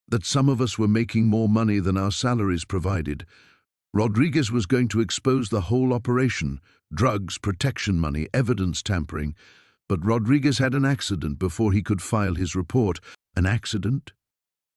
That some of us were making more money than our salaries provided. Rodriguez was going to expose the whole operation. Drugs, protection money, evidence tampering. But Rodriguez had an accident before he could file his report. An accident?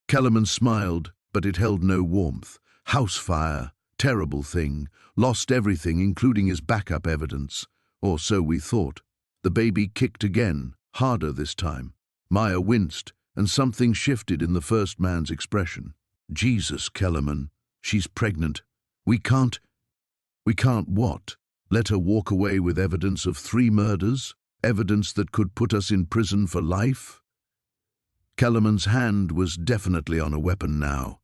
Kellerman smiled, but it held no warmth. House fire. Terrible thing. Lost everything, including his backup evidence. Or so we thought. The baby kicked again, harder this time. Maya winced, and something shifted in the first man's expression. "Jesus, Kellerman, she's pregnant. We can't what? Let her walk away with evidence of 3 murders? Evidence that could put us in prison for life?" Kellerman's hand was definitely on a weapon now.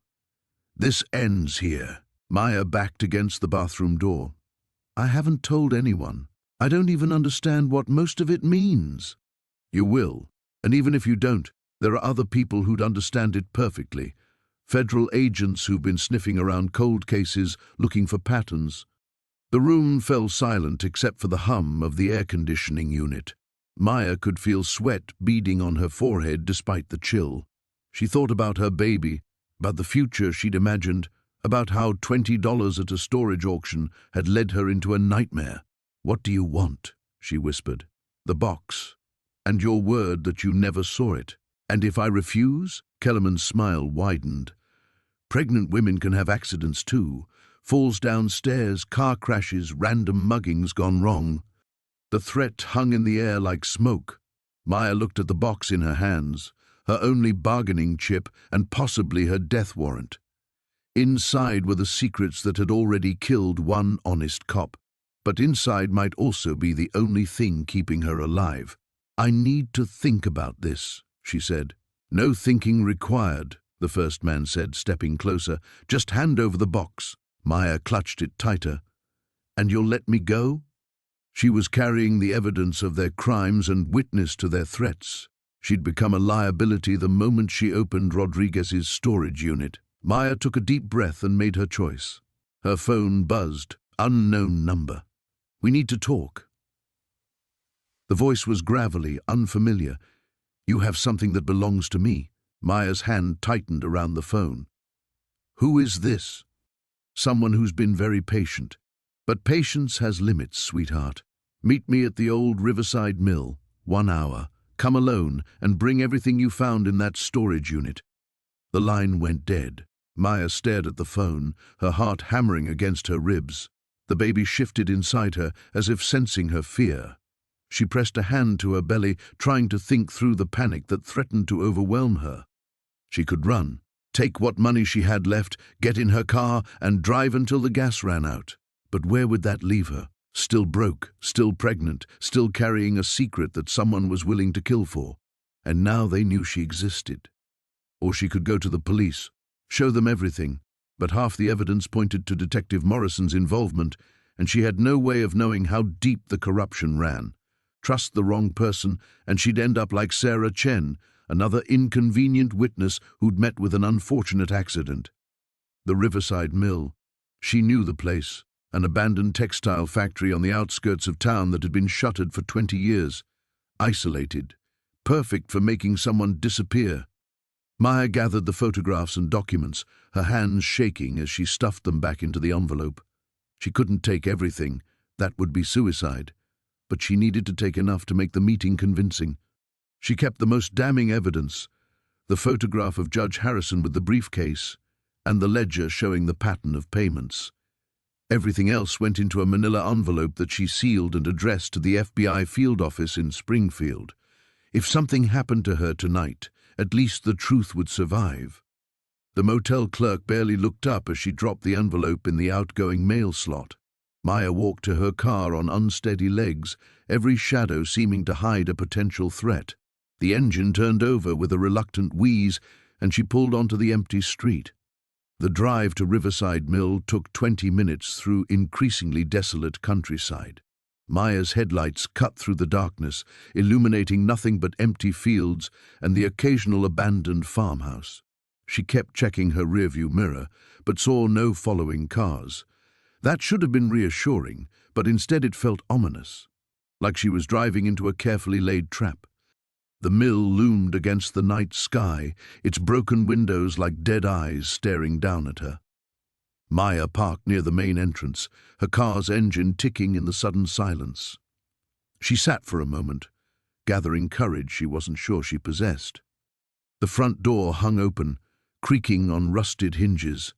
"This ends here." Maya backed against the bathroom door. "I haven't told anyone. I don't even understand what most of it means." "You will. And even if you don't, there are other people who'd understand it perfectly. Federal agents who've been sniffing around cold cases looking for patterns." The room fell silent except for the hum of the air conditioning unit. Maya could feel sweat beading on her forehead despite the chill. She thought about her baby, about the future she'd imagined, about how $20 at a storage auction had led her into a nightmare. "What do you want?" she whispered. "The box. And your word that you never saw it. And if I refuse?" Kellerman's smile widened. "Pregnant women can have accidents too. Falls downstairs, car crashes, random muggings gone wrong." The threat hung in the air like smoke. Maya looked at the box in her hands, her only bargaining chip and possibly her death warrant. Inside were the secrets that had already killed one honest cop. But inside might also be the only thing keeping her alive. "I need to think about this," she said. "No thinking required," the first man said, stepping closer. "Just hand over the box." Maya clutched it tighter. "And you'll let me go?" She was carrying the evidence of their crimes and witness to their threats. She'd become a liability the moment she opened Rodriguez's storage unit. Maya took a deep breath and made her choice. Her phone buzzed. Unknown number. "We need to talk." The voice was gravelly, unfamiliar. "You have something that belongs to me." Maya's hand tightened around the phone. "Who is this?" "Someone who's been very patient. But patience has limits, sweetheart. Meet me at the old Riverside Mill. 1 hour. Come alone and bring everything you found in that storage unit." The line went dead. Maya stared at the phone, her heart hammering against her ribs. The baby shifted inside her as if sensing her fear. She pressed a hand to her belly, trying to think through the panic that threatened to overwhelm her. She could run, take what money she had left, get in her car, and drive until the gas ran out. But where would that leave her? Still broke, still pregnant, still carrying a secret that someone was willing to kill for. And now they knew she existed. Or she could go to the police, Show them everything, but half the evidence pointed to Detective Morrison's involvement, and she had no way of knowing how deep the corruption ran. Trust the wrong person, and she'd end up like Sarah Chen, another inconvenient witness who'd met with an unfortunate accident. The Riverside Mill. She knew the place, an abandoned textile factory on the outskirts of town that had been shuttered for 20 years. Isolated, perfect for making someone disappear. Maya gathered the photographs and documents, her hands shaking as she stuffed them back into the envelope. She couldn't take everything, that would be suicide, but she needed to take enough to make the meeting convincing. She kept the most damning evidence, the photograph of Judge Harrison with the briefcase, and the ledger showing the pattern of payments. Everything else went into a manila envelope that she sealed and addressed to the FBI field office in Springfield. If something happened to her tonight, at least the truth would survive. The motel clerk barely looked up as she dropped the envelope in the outgoing mail slot. Maya walked to her car on unsteady legs, every shadow seeming to hide a potential threat. The engine turned over with a reluctant wheeze, and she pulled onto the empty street. The drive to Riverside Mill took 20 minutes through increasingly desolate countryside. Maya's headlights cut through the darkness, illuminating nothing but empty fields and the occasional abandoned farmhouse. She kept checking her rearview mirror, but saw no following cars. That should have been reassuring, but instead it felt ominous, like she was driving into a carefully laid trap. The mill loomed against the night sky, its broken windows like dead eyes staring down at her. Maya parked near the main entrance, her car's engine ticking in the sudden silence. She sat for a moment, gathering courage she wasn't sure she possessed. The front door hung open, creaking on rusted hinges.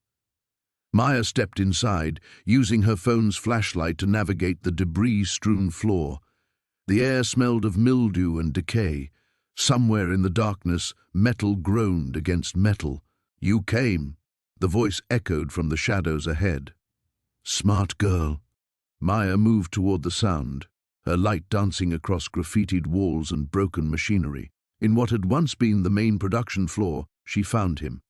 Maya stepped inside, using her phone's flashlight to navigate the debris-strewn floor. The air smelled of mildew and decay. Somewhere in the darkness, metal groaned against metal. "You came," the voice echoed from the shadows ahead. "Smart girl." Maya moved toward the sound, her light dancing across graffitied walls and broken machinery. In what had once been the main production floor, she found him.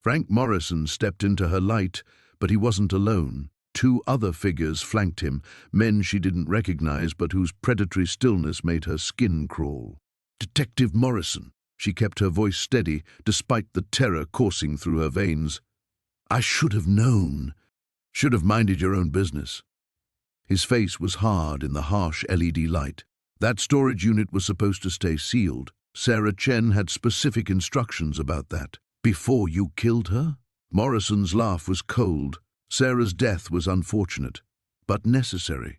Frank Morrison stepped into her light, but he wasn't alone. 2 other figures flanked him, men she didn't recognize but whose predatory stillness made her skin crawl. "Detective Morrison." She kept her voice steady, despite the terror coursing through her veins. "I should have known. Should have minded your own business." His face was hard in the harsh LED light. That storage unit was supposed to stay sealed. Sarah Chen had specific instructions about that. "Before you killed her?" Morrison's laugh was cold. Sarah's death was unfortunate, but necessary.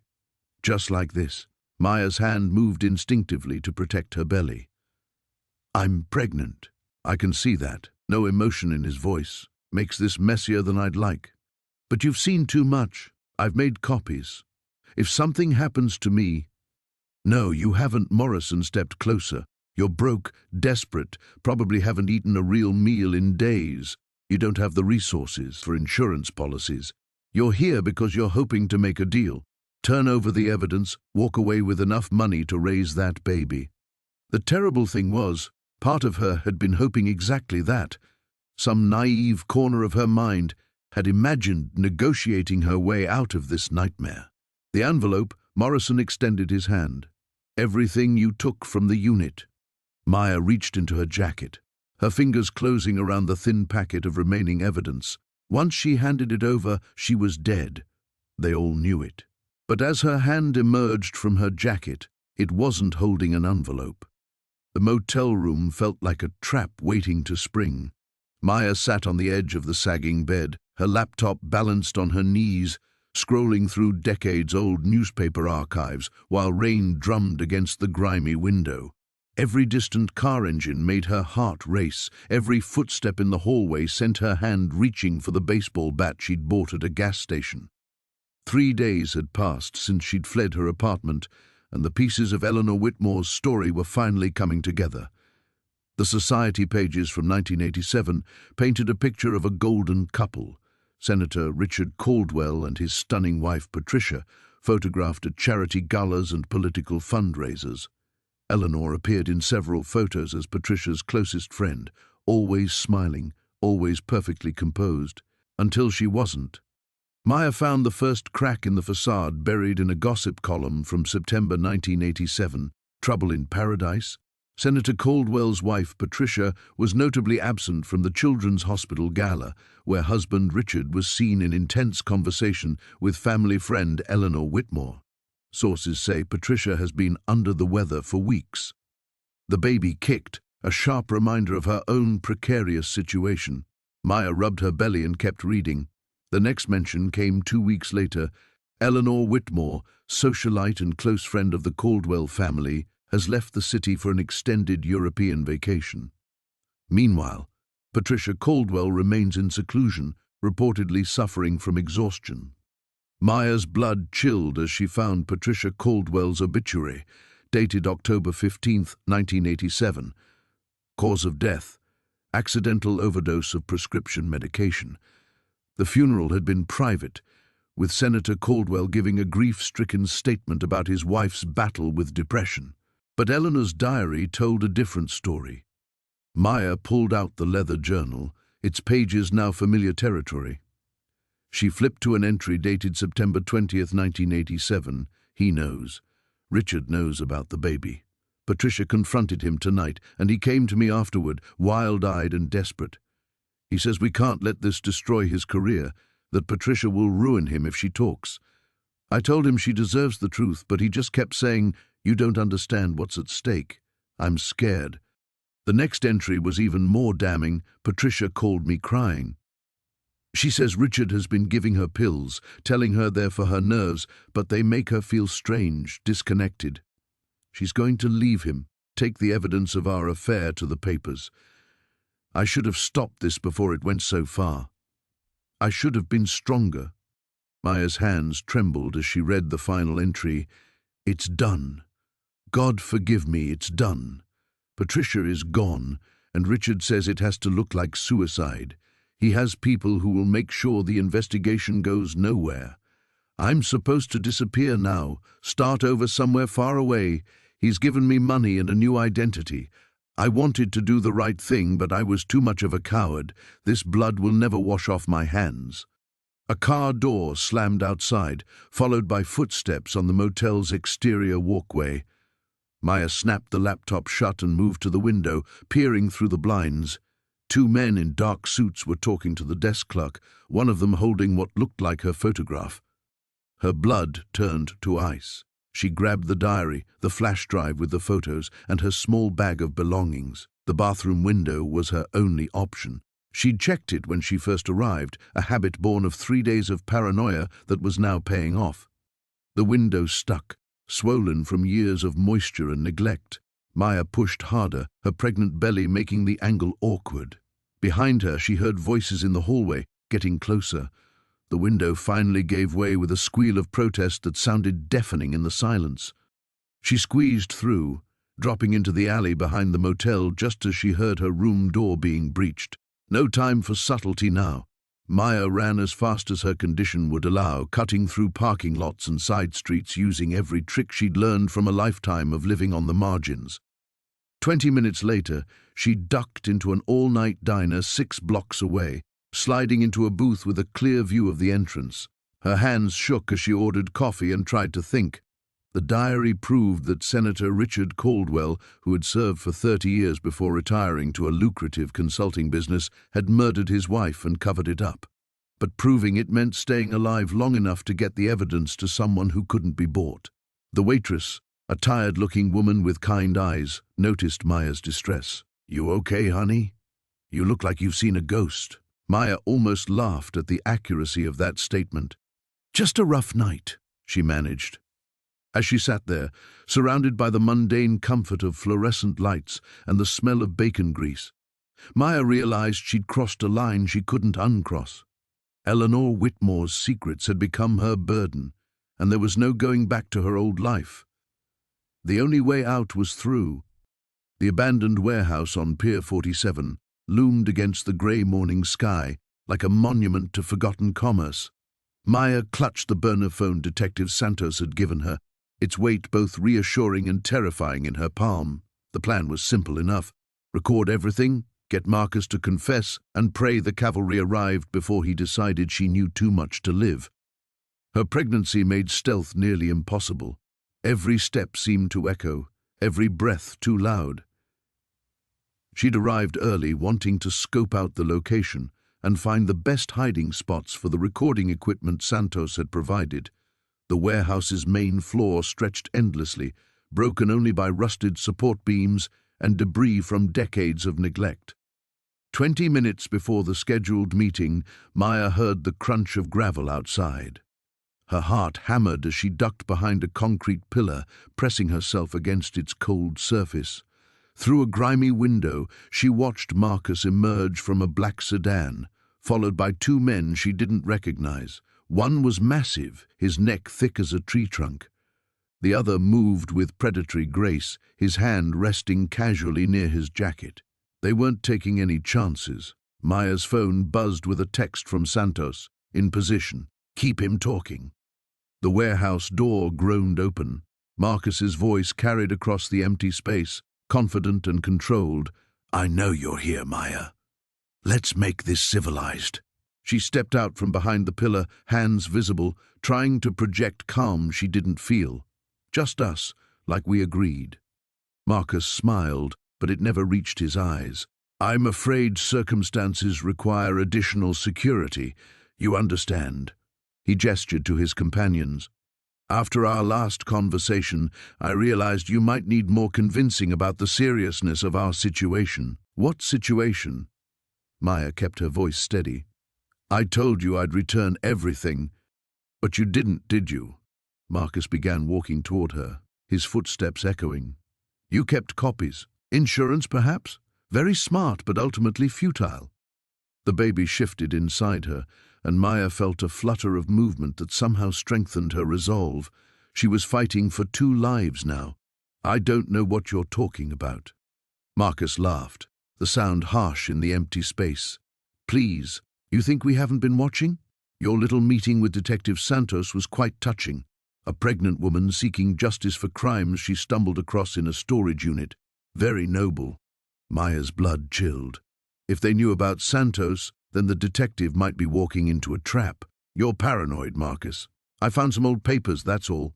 Just like this. Maya's hand moved instinctively to protect her belly. "I'm pregnant." "I can see that." No emotion in his voice. "Makes this messier than I'd like. But you've seen too much. I've made copies. If something happens to me—" "No, you haven't." Morrison stepped closer. "You're broke, desperate, probably haven't eaten a real meal in days. You don't have the resources for insurance policies. You're here because you're hoping to make a deal. Turn over the evidence, walk away with enough money to raise that baby." The terrible thing was, part of her had been hoping exactly that. Some naive corner of her mind had imagined negotiating her way out of this nightmare. The envelope, Morrison extended his hand. "Everything you took from the unit." Maya reached into her jacket, her fingers closing around the thin packet of remaining evidence. Once she handed it over, she was dead. They all knew it. But as her hand emerged from her jacket, it wasn't holding an envelope. The motel room felt like a trap waiting to spring. Maya sat on the edge of the sagging bed, her laptop balanced on her knees, scrolling through decades-old newspaper archives while rain drummed against the grimy window. Every distant car engine made her heart race. Every footstep in the hallway sent her hand reaching for the baseball bat she'd bought at a gas station. 3 days had passed since she'd fled her apartment, and the pieces of Eleanor Whitmore's story were finally coming together. The society pages from 1987 painted a picture of a golden couple. Senator Richard Caldwell and his stunning wife Patricia, photographed at charity galas and political fundraisers. Eleanor appeared in several photos as Patricia's closest friend, always smiling, always perfectly composed, until she wasn't. Maya found the first crack in the facade buried in a gossip column from September 1987, Trouble in Paradise. Senator Caldwell's wife, Patricia, was notably absent from the Children's Hospital gala, where husband Richard was seen in intense conversation with family friend Eleanor Whitmore. Sources say Patricia has been under the weather for weeks. The baby kicked, a sharp reminder of her own precarious situation. Maya rubbed her belly and kept reading. The next mention came 2 weeks later. Eleanor Whitmore, socialite and close friend of the Caldwell family, has left the city for an extended European vacation. Meanwhile, Patricia Caldwell remains in seclusion, reportedly suffering from exhaustion. Maya's blood chilled as she found Patricia Caldwell's obituary, dated October 15, 1987. Cause of death: accidental overdose of prescription medication. The funeral had been private, with Senator Caldwell giving a grief-stricken statement about his wife's battle with depression. But Eleanor's diary told a different story. Maya pulled out the leather journal, its pages now familiar territory. She flipped to an entry dated September 20, 1987. He knows. Richard knows about the baby. Patricia confronted him tonight, and he came to me afterward, wild-eyed and desperate. He says we can't let this destroy his career, that Patricia will ruin him if she talks. I told him she deserves the truth, but he just kept saying, "You don't understand what's at stake. I'm scared." The next entry was even more damning. Patricia called me crying. She says Richard has been giving her pills, telling her they're for her nerves, but they make her feel strange, disconnected. She's going to leave him, take the evidence of our affair to the papers. I should have stopped this before it went so far. I should have been stronger. Maya's hands trembled as she read the final entry. It's done. God forgive me, it's done. Patricia is gone, and Richard says it has to look like suicide. He has people who will make sure the investigation goes nowhere. I'm supposed to disappear now, start over somewhere far away. He's given me money and a new identity. I wanted to do the right thing, but I was too much of a coward. This blood will never wash off my hands. A car door slammed outside, followed by footsteps on the motel's exterior walkway. Maya snapped the laptop shut and moved to the window, peering through the blinds. 2 men in dark suits were talking to the desk clerk, one of them holding what looked like her photograph. Her blood turned to ice. She grabbed the diary, the flash drive with the photos, and her small bag of belongings. The bathroom window was her only option. She'd checked it when she first arrived, a habit born of 3 days of paranoia that was now paying off. The window stuck, swollen from years of moisture and neglect. Maya pushed harder, her pregnant belly making the angle awkward. Behind her, she heard voices in the hallway, getting closer. The window finally gave way with a squeal of protest that sounded deafening in the silence. She squeezed through, dropping into the alley behind the motel just as she heard her room door being breached. No time for subtlety now. Maya ran as fast as her condition would allow, cutting through parking lots and side streets using every trick she'd learned from a lifetime of living on the margins. 20 minutes later, she ducked into an all-night diner 6 blocks away, sliding into a booth with a clear view of the entrance. Her hands shook as she ordered coffee and tried to think. The diary proved that Senator Richard Caldwell, who had served for 30 years before retiring to a lucrative consulting business, had murdered his wife and covered it up. But proving it meant staying alive long enough to get the evidence to someone who couldn't be bought. The waitress, a tired-looking woman with kind eyes, noticed Maya's distress. "You okay, honey? You look like you've seen a ghost." Maya almost laughed at the accuracy of that statement. "Just a rough night," she managed. As she sat there, surrounded by the mundane comfort of fluorescent lights and the smell of bacon grease, Maya realized she'd crossed a line she couldn't uncross. Eleanor Whitmore's secrets had become her burden, and there was no going back to her old life. The only way out was through. The abandoned warehouse on Pier 47 loomed against the grey morning sky like a monument to forgotten commerce. Maya clutched the burner phone Detective Santos had given her, its weight both reassuring and terrifying in her palm. The plan was simple enough. Record everything, get Marcus to confess, and pray the cavalry arrived before he decided she knew too much to live. Her pregnancy made stealth nearly impossible. Every step seemed to echo, every breath too loud. She'd arrived early, wanting to scope out the location and find the best hiding spots for the recording equipment Santos had provided. The warehouse's main floor stretched endlessly, broken only by rusted support beams and debris from decades of neglect. 20 minutes before the scheduled meeting, Maya heard the crunch of gravel outside. Her heart hammered as she ducked behind a concrete pillar, pressing herself against its cold surface. Through a grimy window, she watched Marcus emerge from a black sedan, followed by two men she didn't recognize. One was massive, his neck thick as a tree trunk. The other moved with predatory grace, his hand resting casually near his jacket. They weren't taking any chances. Maya's phone buzzed with a text from Santos. In position. Keep him talking. The warehouse door groaned open. Marcus's voice carried across the empty space, confident and controlled. I know you're here, Maya. Let's make this civilized. She stepped out from behind the pillar, hands visible, trying to project calm she didn't feel. Just us, like we agreed. Marcus smiled, but it never reached his eyes. I'm afraid circumstances require additional security. You understand? He gestured to his companions. After our last conversation, I realized you might need more convincing about the seriousness of our situation. What situation? Maya kept her voice steady. I told you I'd return everything, but you didn't, did you? Marcus began walking toward her, his footsteps echoing. You kept copies. Insurance, perhaps? Very smart, but ultimately futile. The baby shifted inside her, and Maya felt a flutter of movement that somehow strengthened her resolve. She was fighting for 2 lives now. I don't know what you're talking about. Marcus laughed, the sound harsh in the empty space. Please, you think we haven't been watching? Your little meeting with Detective Santos was quite touching. A pregnant woman seeking justice for crimes she stumbled across in a storage unit. Very noble. Maya's blood chilled. If they knew about Santos, then the detective might be walking into a trap. You're paranoid, Marcus. I found some old papers, that's all.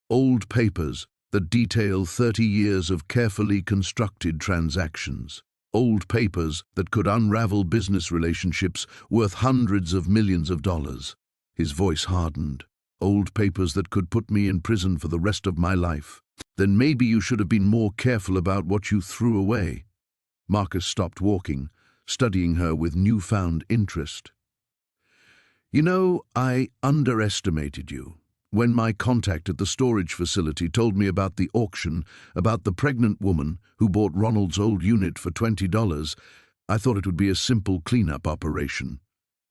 Old papers that detail 30 years of carefully constructed transactions. Old papers that could unravel business relationships worth hundreds of millions of dollars. His voice hardened. Old papers that could put me in prison for the rest of my life. Then maybe you should have been more careful about what you threw away. Marcus stopped walking, studying her with newfound interest. You know, I underestimated you. When my contact at the storage facility told me about the auction, about the pregnant woman who bought Ronald's old unit for $20, I thought it would be a simple cleanup operation.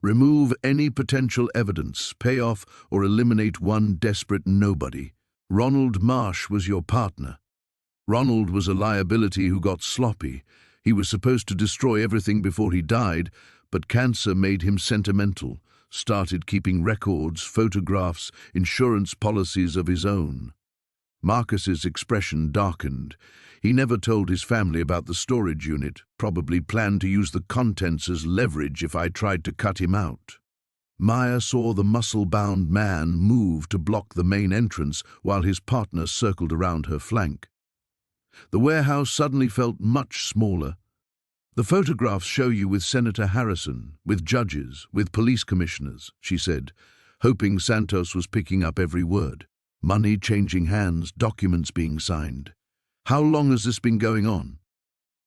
Remove any potential evidence, pay off or eliminate one desperate nobody. Ronald Marsh was your partner. Ronald was a liability who got sloppy. He was supposed to destroy everything before he died, but cancer made him sentimental, started keeping records, photographs, insurance policies of his own. Marcus's expression darkened. He never told his family about the storage unit, probably planned to use the contents as leverage if I tried to cut him out. Maya saw the muscle-bound man move to block the main entrance while his partner circled around her flank. The warehouse suddenly felt much smaller. The photographs show you with Senator Harrison, with judges, with police commissioners, she said, hoping Santos was picking up every word. Money changing hands, documents being signed. How long has this been going on?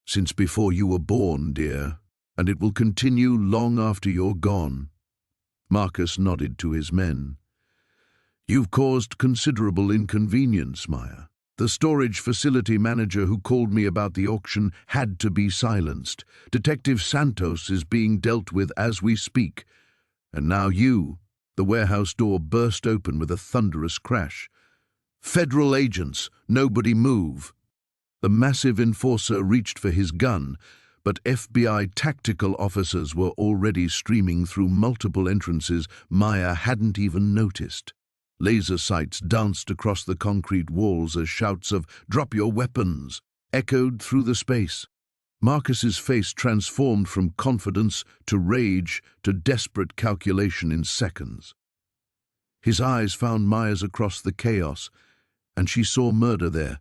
Since before you were born, dear, and it will continue long after you're gone. Marcus nodded to his men. You've caused considerable inconvenience, Maya. The storage facility manager who called me about the auction had to be silenced. Detective Santos is being dealt with as we speak. And now you. The warehouse door burst open with a thunderous crash. Federal agents, nobody move. The massive enforcer reached for his gun, but FBI tactical officers were already streaming through multiple entrances Maya hadn't even noticed. Laser sights danced across the concrete walls as shouts of "Drop your weapons!" echoed through the space. Marcus's face transformed from confidence to rage to desperate calculation in seconds. His eyes found Maya's across the chaos, and she saw murder there.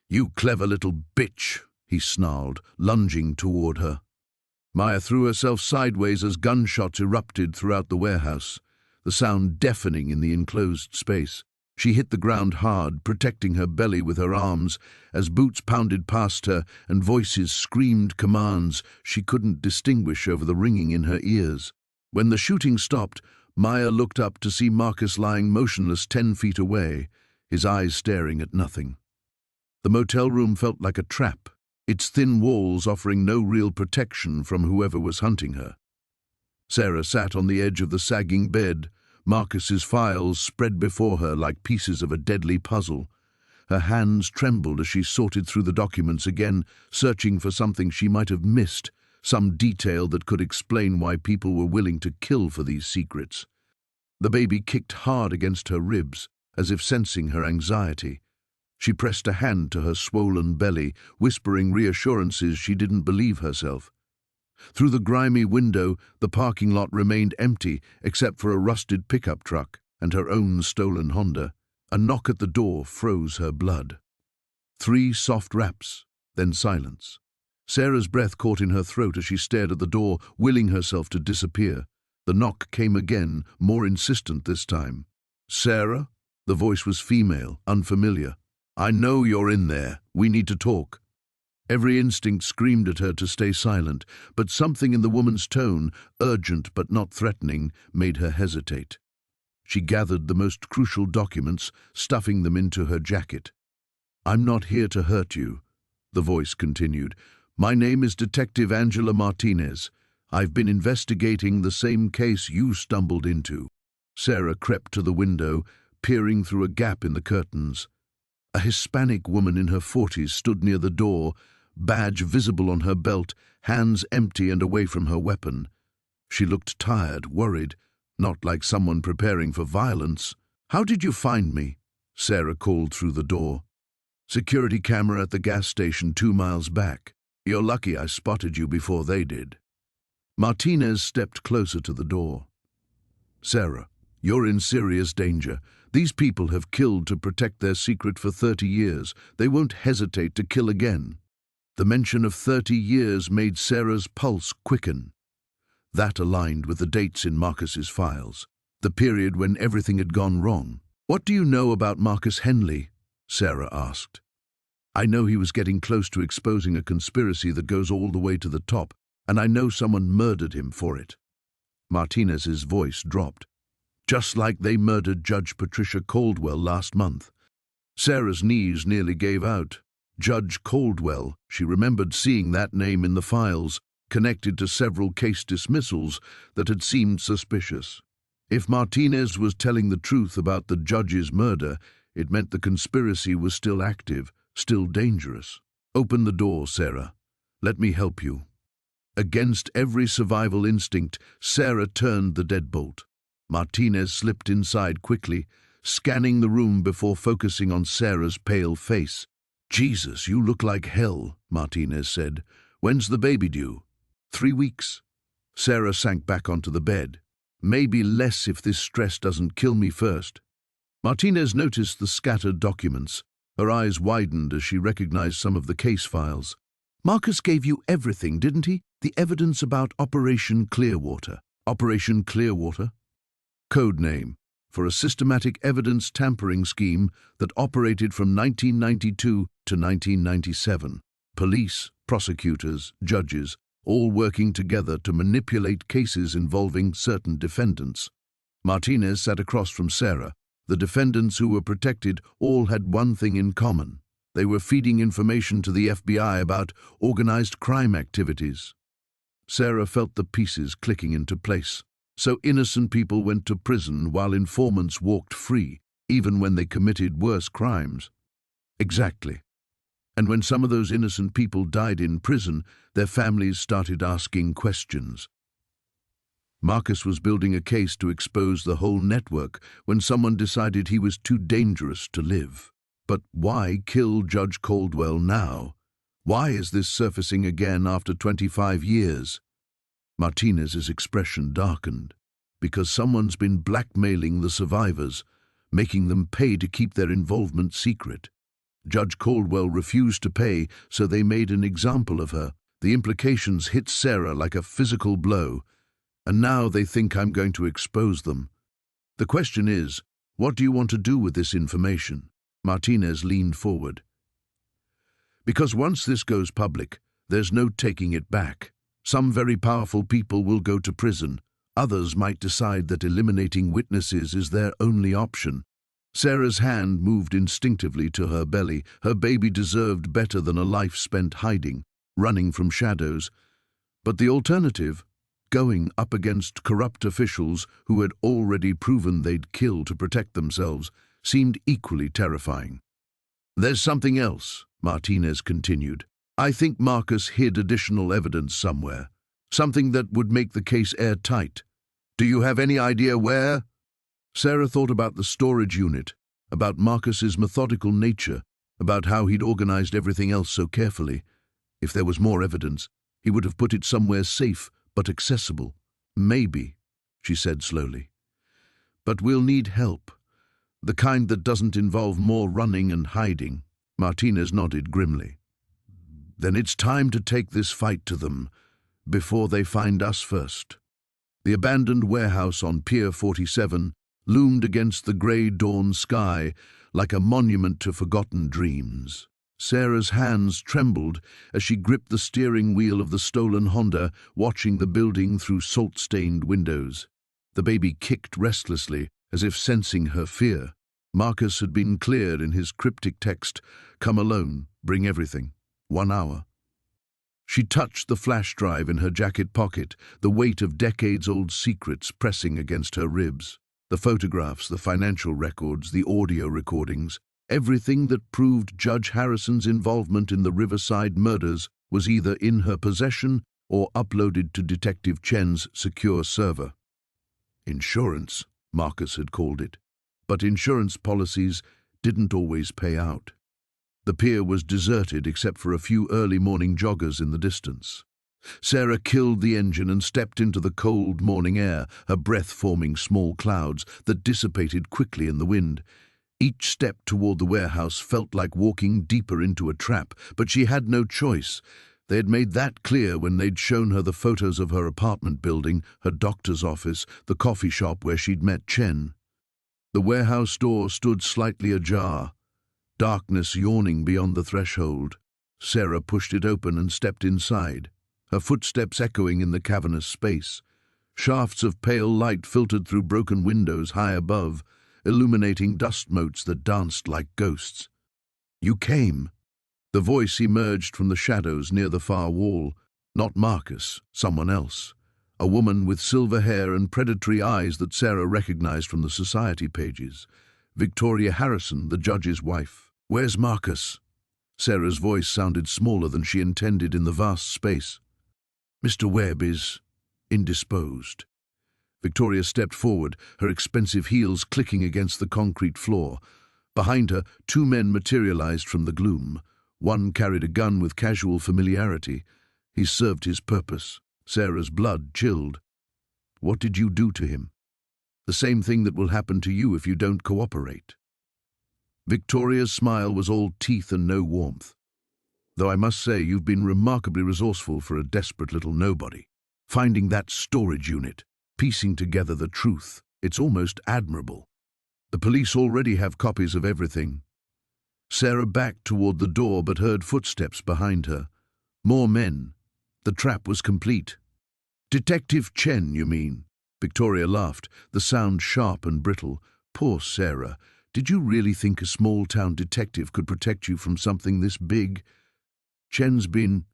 "You clever little bitch," he snarled, lunging toward her. Maya threw herself sideways as gunshots erupted throughout the warehouse, the sound deafening in the enclosed space. She hit the ground hard, protecting her belly with her arms, as boots pounded past her and voices screamed commands she couldn't distinguish over the ringing in her ears. When the shooting stopped, Maya looked up to see Marcus lying motionless 10 feet away, his eyes staring at nothing. The motel room felt like a trap, its thin walls offering no real protection from whoever was hunting her. Sarah sat on the edge of the sagging bed, Marcus's files spread before her like pieces of a deadly puzzle. Her hands trembled as she sorted through the documents again, searching for something she might have missed, some detail that could explain why people were willing to kill for these secrets. The baby kicked hard against her ribs, as if sensing her anxiety. She pressed a hand to her swollen belly, whispering reassurances she didn't believe herself. Through the grimy window, the parking lot remained empty except for a rusted pickup truck and her own stolen Honda. A knock at the door froze her blood. 3 soft raps, then silence. Sarah's breath caught in her throat as she stared at the door, willing herself to disappear. The knock came again, more insistent this time. "Sarah?" The voice was female, unfamiliar. "I know you're in there. We need to talk." Every instinct screamed at her to stay silent, but something in the woman's tone, urgent but not threatening, made her hesitate. She gathered the most crucial documents, stuffing them into her jacket. "I'm not here to hurt you," the voice continued. "My name is Detective Angela Martinez. I've been investigating the same case you stumbled into." Sarah crept to the window, peering through a gap in the curtains. A Hispanic woman in her 40s stood near the door, badge visible on her belt, hands empty and away from her weapon. She looked tired, worried, not like someone preparing for violence. "How did you find me?" Sarah called through the door. "Security camera at the gas station 2 miles back. You're lucky I spotted you before they did." Martinez stepped closer to the door. "Sarah, you're in serious danger. These people have killed to protect their secret for 30 years. They won't hesitate to kill again." The mention of 30 years made Sarah's pulse quicken. That aligned with the dates in Marcus's files, the period when everything had gone wrong. "What do you know about Marcus Henley?" Sarah asked. "I know he was getting close to exposing a conspiracy that goes all the way to the top, and I know someone murdered him for it." Martinez's voice dropped. "Just like they murdered Judge Patricia Caldwell last month." Sarah's knees nearly gave out. Judge Caldwell, she remembered seeing that name in the files, connected to several case dismissals that had seemed suspicious. If Martinez was telling the truth about the judge's murder, it meant the conspiracy was still active, still dangerous. "Open the door, Sarah. Let me help you." Against every survival instinct, Sarah turned the deadbolt. Martinez slipped inside quickly, scanning the room before focusing on Sarah's pale face. "Jesus, you look like hell," Martinez said. "When's the baby due?" 3 weeks. Sarah sank back onto the bed. "Maybe less if this stress doesn't kill me first." Martinez noticed the scattered documents. Her eyes widened as she recognized some of the case files. "Marcus gave you everything, didn't he? The evidence about Operation Clearwater." Operation Clearwater? Code name for a systematic evidence tampering scheme that operated from 1992 to 1997. Police, prosecutors, judges, all working together to manipulate cases involving certain defendants. Martinez sat across from Sarah. The defendants who were protected all had one thing in common. They were feeding information to the FBI about organized crime activities. Sarah felt the pieces clicking into place. So innocent people went to prison while informants walked free, even when they committed worse crimes. Exactly. And when some of those innocent people died in prison, their families started asking questions. Marcus was building a case to expose the whole network when someone decided he was too dangerous to live. But why kill Judge Caldwell now? Why is this surfacing again after 25 years? Martinez's expression darkened. Because someone's been blackmailing the survivors, making them pay to keep their involvement secret. Judge Caldwell refused to pay, so they made an example of her. The implications hit Sarah like a physical blow, and now they think I'm going to expose them. The question is, what do you want to do with this information? Martinez leaned forward. Because once this goes public, there's no taking it back. Some very powerful people will go to prison. Others might decide that eliminating witnesses is their only option. Sarah's hand moved instinctively to her belly. Her baby deserved better than a life spent hiding, running from shadows. But the alternative, going up against corrupt officials who had already proven they'd kill to protect themselves, seemed equally terrifying. There's something else, Martinez continued. I think Marcus hid additional evidence somewhere, something that would make the case airtight. Do you have any idea where? Sarah thought about the storage unit, about Marcus's methodical nature, about how he'd organized everything else so carefully. If there was more evidence, he would have put it somewhere safe but accessible. Maybe, she said slowly. But we'll need help. The kind that doesn't involve more running and hiding. Martinez nodded grimly. Then it's time to take this fight to them, before they find us first. The abandoned warehouse on Pier 47 loomed against the grey dawn sky like a monument to forgotten dreams. Sarah's hands trembled as she gripped the steering wheel of the stolen Honda, watching the building through salt-stained windows. The baby kicked restlessly, as if sensing her fear. Marcus had been clear in his cryptic text, "Come alone, bring everything. 1 hour." She touched the flash drive in her jacket pocket, the weight of decades-old secrets pressing against her ribs. The photographs, the financial records, the audio recordings, everything that proved Judge Harrison's involvement in the Riverside murders was either in her possession or uploaded to Detective Chen's secure server. Insurance, Marcus had called it. But insurance policies didn't always pay out. The pier was deserted except for a few early morning joggers in the distance. Sarah killed the engine and stepped into the cold morning air, her breath forming small clouds that dissipated quickly in the wind. Each step toward the warehouse felt like walking deeper into a trap, but she had no choice. They had made that clear when they'd shown her the photos of her apartment building, her doctor's office, the coffee shop where she'd met Chen. The warehouse door stood slightly ajar, darkness yawning beyond the threshold. Sarah pushed it open and stepped inside, her footsteps echoing in the cavernous space. Shafts of pale light filtered through broken windows high above, illuminating dust motes that danced like ghosts. "You came." The voice emerged from the shadows near the far wall. Not Marcus, someone else. A woman with silver hair and predatory eyes that Sarah recognized from the society pages. Victoria Harrison, the judge's wife. "Where's Marcus?" Sarah's voice sounded smaller than she intended in the vast space. "Mr. Webb is indisposed." Victoria stepped forward, her expensive heels clicking against the concrete floor. Behind her, 2 men materialized from the gloom. One carried a gun with casual familiarity. He served his purpose. Sarah's blood chilled. "What did you do to him?" "The same thing that will happen to you if you don't cooperate." Victoria's smile was all teeth and no warmth. "Though I must say you've been remarkably resourceful for a desperate little nobody. Finding that storage unit, piecing together the truth, it's almost admirable. The police already have copies of everything." Sarah backed toward the door but heard footsteps behind her. More men. The trap was complete. "Detective Chen, you mean?" Victoria laughed, the sound sharp and brittle. "Poor Sarah. Did you really think a small-town detective could protect you from something this big?" "Chen's been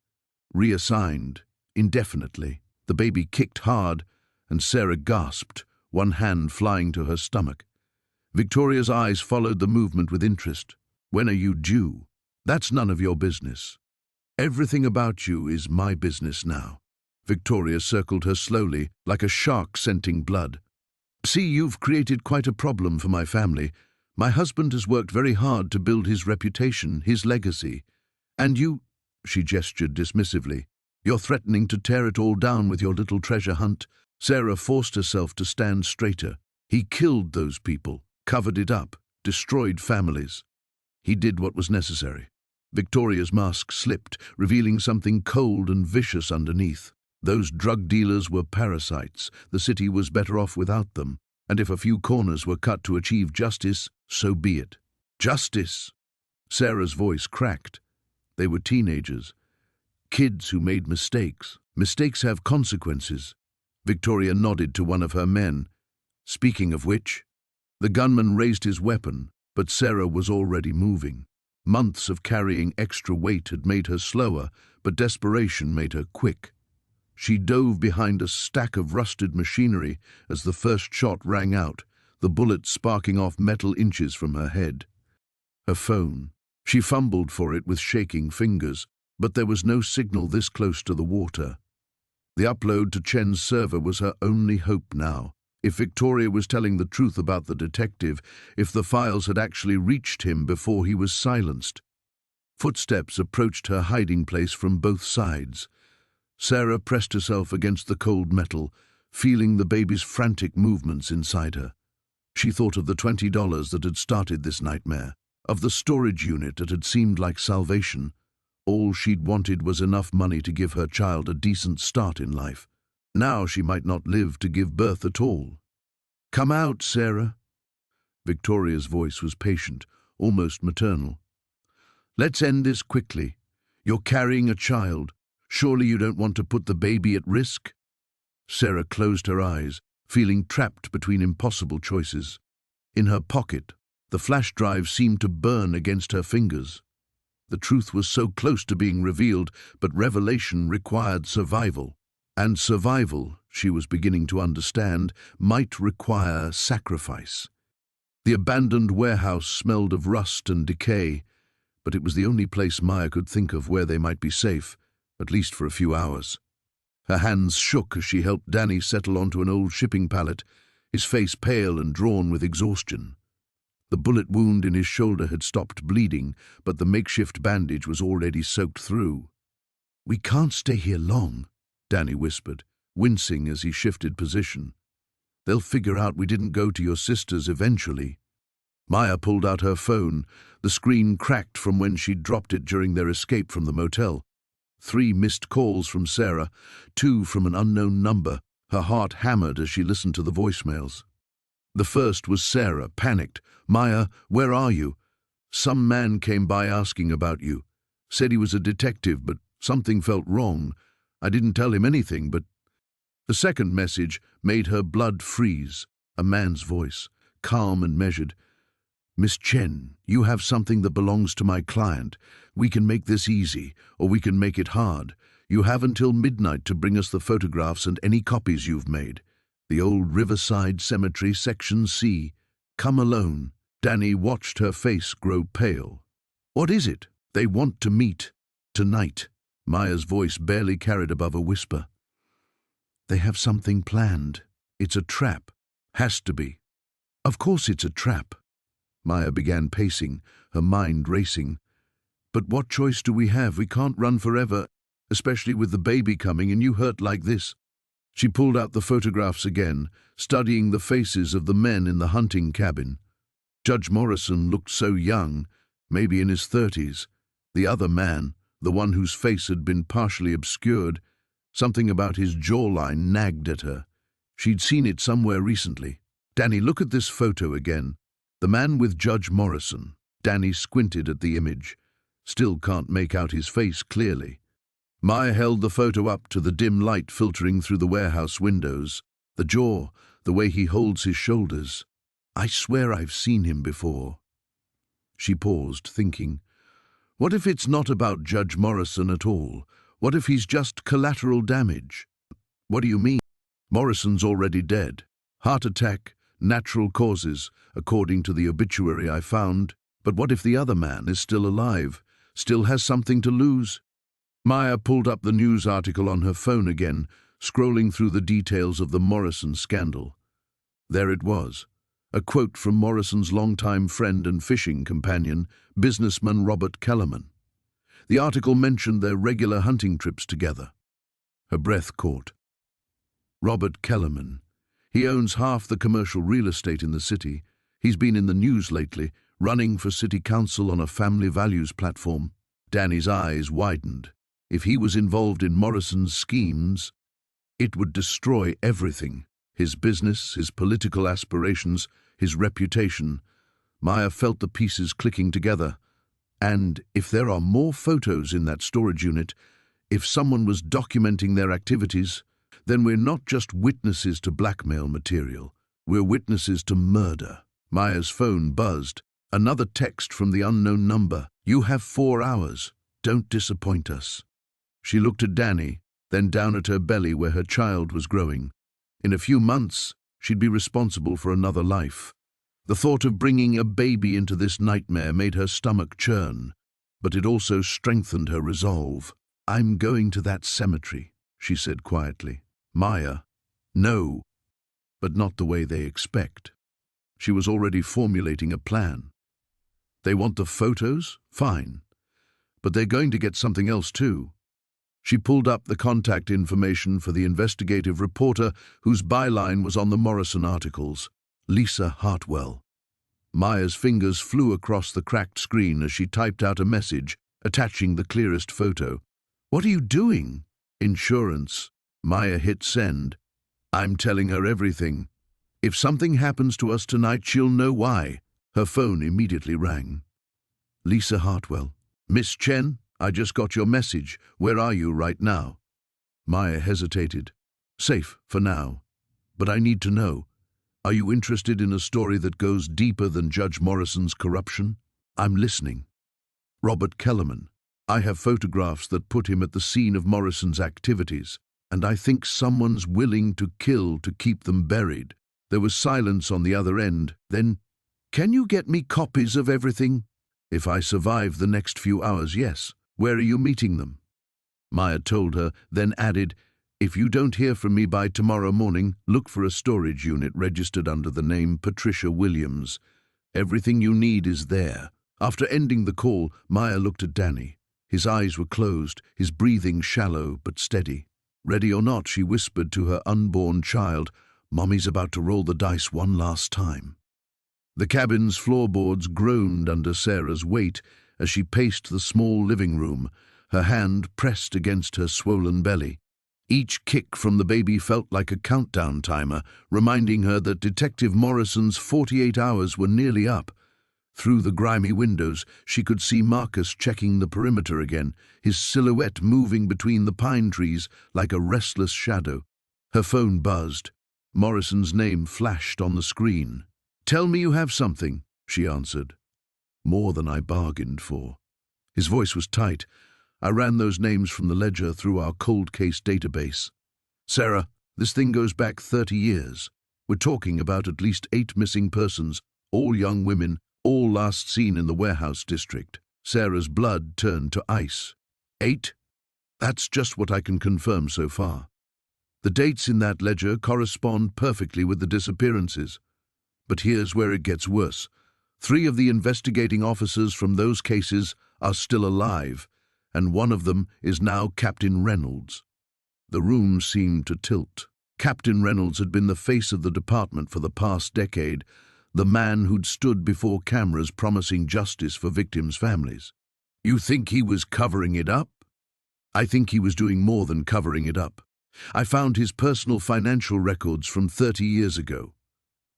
reassigned, indefinitely." The baby kicked hard, and Sarah gasped, one hand flying to her stomach. Victoria's eyes followed the movement with interest. "When are you due?" "That's none of your business. Everything about you is my business now." Victoria circled her slowly, like a shark scenting blood. "See, you've created quite a problem for my family. My husband has worked very hard to build his reputation, his legacy. And you..." She gestured dismissively. "You're threatening to tear it all down with your little treasure hunt." Sarah forced herself to stand straighter. "He killed those people, covered it up, destroyed families. He did what was necessary." Victoria's mask slipped, revealing something cold and vicious underneath. Those drug dealers were parasites. The city was better off without them. And if a few corners were cut to achieve justice, so be it. Justice! Sarah's voice cracked. They were teenagers. Kids who made mistakes. Mistakes have consequences. Victoria nodded to one of her men. "Speaking of which..." The gunman raised his weapon, but Sarah was already moving. Months of carrying extra weight had made her slower, but desperation made her quick. She dove behind a stack of rusted machinery as the first shot rang out, the bullet sparking off metal inches from her head. Her phone. She fumbled for it with shaking fingers, but there was no signal this close to the water. The upload to Chen's server was her only hope now. If Victoria was telling the truth about the detective, if the files had actually reached him before he was silenced. Footsteps approached her hiding place from both sides. Sarah pressed herself against the cold metal, feeling the baby's frantic movements inside her. She thought of the $20 that had started this nightmare, of the storage unit that had seemed like salvation. All she'd wanted was enough money to give her child a decent start in life. Now she might not live to give birth at all. "Come out, Sarah." Victoria's voice was patient, almost maternal. "Let's end this quickly. You're carrying a child. Surely you don't want to put the baby at risk?" Sarah closed her eyes, feeling trapped between impossible choices. In her pocket, the flash drive seemed to burn against her fingers. The truth was so close to being revealed, but revelation required survival. And survival, she was beginning to understand, might require sacrifice. The abandoned warehouse smelled of rust and decay, but it was the only place Maya could think of where they might be safe, at least for a few hours. Her hands shook as she helped Danny settle onto an old shipping pallet, his face pale and drawn with exhaustion. The bullet wound in his shoulder had stopped bleeding, but the makeshift bandage was already soaked through. "We can't stay here long," Danny whispered, wincing as he shifted position. "They'll figure out we didn't go to your sister's eventually." Maya pulled out her phone. The screen cracked from when she'd dropped it during their escape from the motel. 3 missed calls from Sarah, 2 from an unknown number. Her heart hammered as she listened to the voicemails. The first was Sarah, panicked. "Maya, where are you? Some man came by asking about you. Said he was a detective, but something felt wrong. I didn't tell him anything, but..." The second message made her blood freeze. A man's voice, calm and measured. "Miss Chen, you have something that belongs to my client. We can make this easy, or we can make it hard. You have until midnight to bring us the photographs and any copies you've made. The old Riverside Cemetery, Section C. Come alone." Danny watched her face grow pale. "What is it?" "They want to meet. Tonight." Maya's voice barely carried above a whisper. "They have something planned. It's a trap. Has to be." "Of course it's a trap." Maya began pacing, her mind racing. "But what choice do we have? We can't run forever, especially with the baby coming and you hurt like this." She pulled out the photographs again, studying the faces of the men in the hunting cabin. Judge Morrison looked so young, maybe in his 30s. The other man, the one whose face had been partially obscured, something about his jawline nagged at her. She'd seen it somewhere recently. "Danny, look at this photo again. The man with Judge Morrison." Danny squinted at the image. Still can't make out his face clearly. Maya held the photo up to the dim light filtering through the warehouse windows. The jaw, the way he holds his shoulders. "I swear I've seen him before." She paused, thinking. What if it's not about Judge Morrison at all? What if he's just collateral damage? "What do you mean?" "Morrison's already dead. Heart attack, natural causes, according to the obituary I found. But what if the other man is still alive, still has something to lose?" Maya pulled up the news article on her phone again, scrolling through the details of the Morrison scandal. There it was, a quote from Morrison's longtime friend and fishing companion, businessman Robert Kellerman. The article mentioned their regular hunting trips together. Her breath caught. Robert Kellerman. He owns half the commercial real estate in the city. He's been in the news lately, running for city council on a family values platform. Danny's eyes widened. If he was involved in Morrison's schemes, it would destroy everything. His business, his political aspirations, his reputation. Maya felt the pieces clicking together. And if there are more photos in that storage unit, if someone was documenting their activities, then we're not just witnesses to blackmail material. We're witnesses to murder. Maya's phone buzzed. Another text from the unknown number. You have 4 hours. Don't disappoint us. She looked at Danny, then down at her belly where her child was growing. In a few months, she'd be responsible for another life. The thought of bringing a baby into this nightmare made her stomach churn, but it also strengthened her resolve. I'm going to that cemetery, she said quietly. Maya, no, but not the way they expect. She was already formulating a plan. They want the photos? Fine. But they're going to get something else too. She pulled up the contact information for the investigative reporter whose byline was on the Morrison articles, Lisa Hartwell. Maya's fingers flew across the cracked screen as she typed out a message, attaching the clearest photo. What are you doing? Insurance. Maya hit send. I'm telling her everything. If something happens to us tonight, she'll know why. Her phone immediately rang. Lisa Hartwell. Miss Chen, I just got your message. Where are you right now? Maya hesitated. Safe for now. But I need to know. Are you interested in a story that goes deeper than Judge Morrison's corruption? I'm listening. Robert Kellerman. I have photographs that put him at the scene of Morrison's activities, and I think someone's willing to kill to keep them buried. There was silence on the other end. Then, can you get me copies of everything? If I survive the next few hours, yes. Where are you meeting them? Maya told her, then added, if you don't hear from me by tomorrow morning, look for a storage unit registered under the name Patricia Williams. Everything you need is there. After ending the call, Maya looked at Danny. His eyes were closed, his breathing shallow but steady. Ready or not, she whispered to her unborn child, Mommy's about to roll the dice one last time. The cabin's floorboards groaned under Sarah's weight as she paced the small living room, her hand pressed against her swollen belly. Each kick from the baby felt like a countdown timer, reminding her that Detective Morrison's 48 hours were nearly up. Through the grimy windows, she could see Marcus checking the perimeter again, his silhouette moving between the pine trees like a restless shadow. Her phone buzzed. Morrison's name flashed on the screen. Tell me you have something, she answered. More than I bargained for. His voice was tight. I ran those names from the ledger through our cold case database. Sarah, this thing goes back 30 years. We're talking about at least 8 missing persons, all young women, all last seen in the warehouse district. Sarah's blood turned to ice. 8? That's just what I can confirm so far. The dates in that ledger correspond perfectly with the disappearances. But here's where it gets worse. 3 of the investigating officers from those cases are still alive, and one of them is now Captain Reynolds. The room seemed to tilt. Captain Reynolds had been the face of the department for the past decade, the man who'd stood before cameras promising justice for victims' families. You think he was covering it up? I think he was doing more than covering it up. I found his personal financial records from 30 years ago.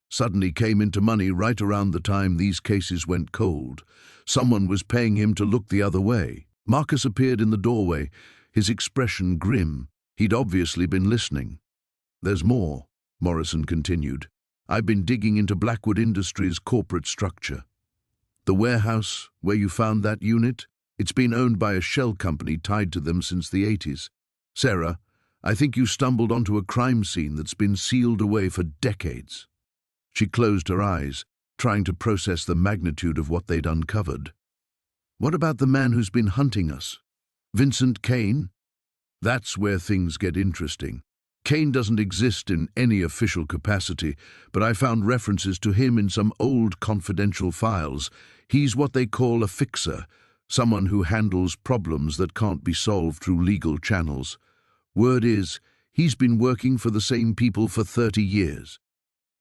Suddenly came into money right around the time these cases went cold. Someone was paying him to look the other way. Marcus appeared in the doorway, his expression grim. He'd obviously been listening. There's more, Morrison continued. I've been digging into Blackwood Industries' corporate structure. The warehouse where you found that unit, it's been owned by a shell company tied to them since the 80s. Sarah, I think you stumbled onto a crime scene that's been sealed away for decades. She closed her eyes, trying to process the magnitude of what they'd uncovered. What about the man who's been hunting us? Vincent Kane? That's where things get interesting. Kane doesn't exist in any official capacity, but I found references to him in some old confidential files. He's what they call a fixer, Someone who handles problems that can't be solved through legal channels. Word is, he's been working for the same people for 30 years.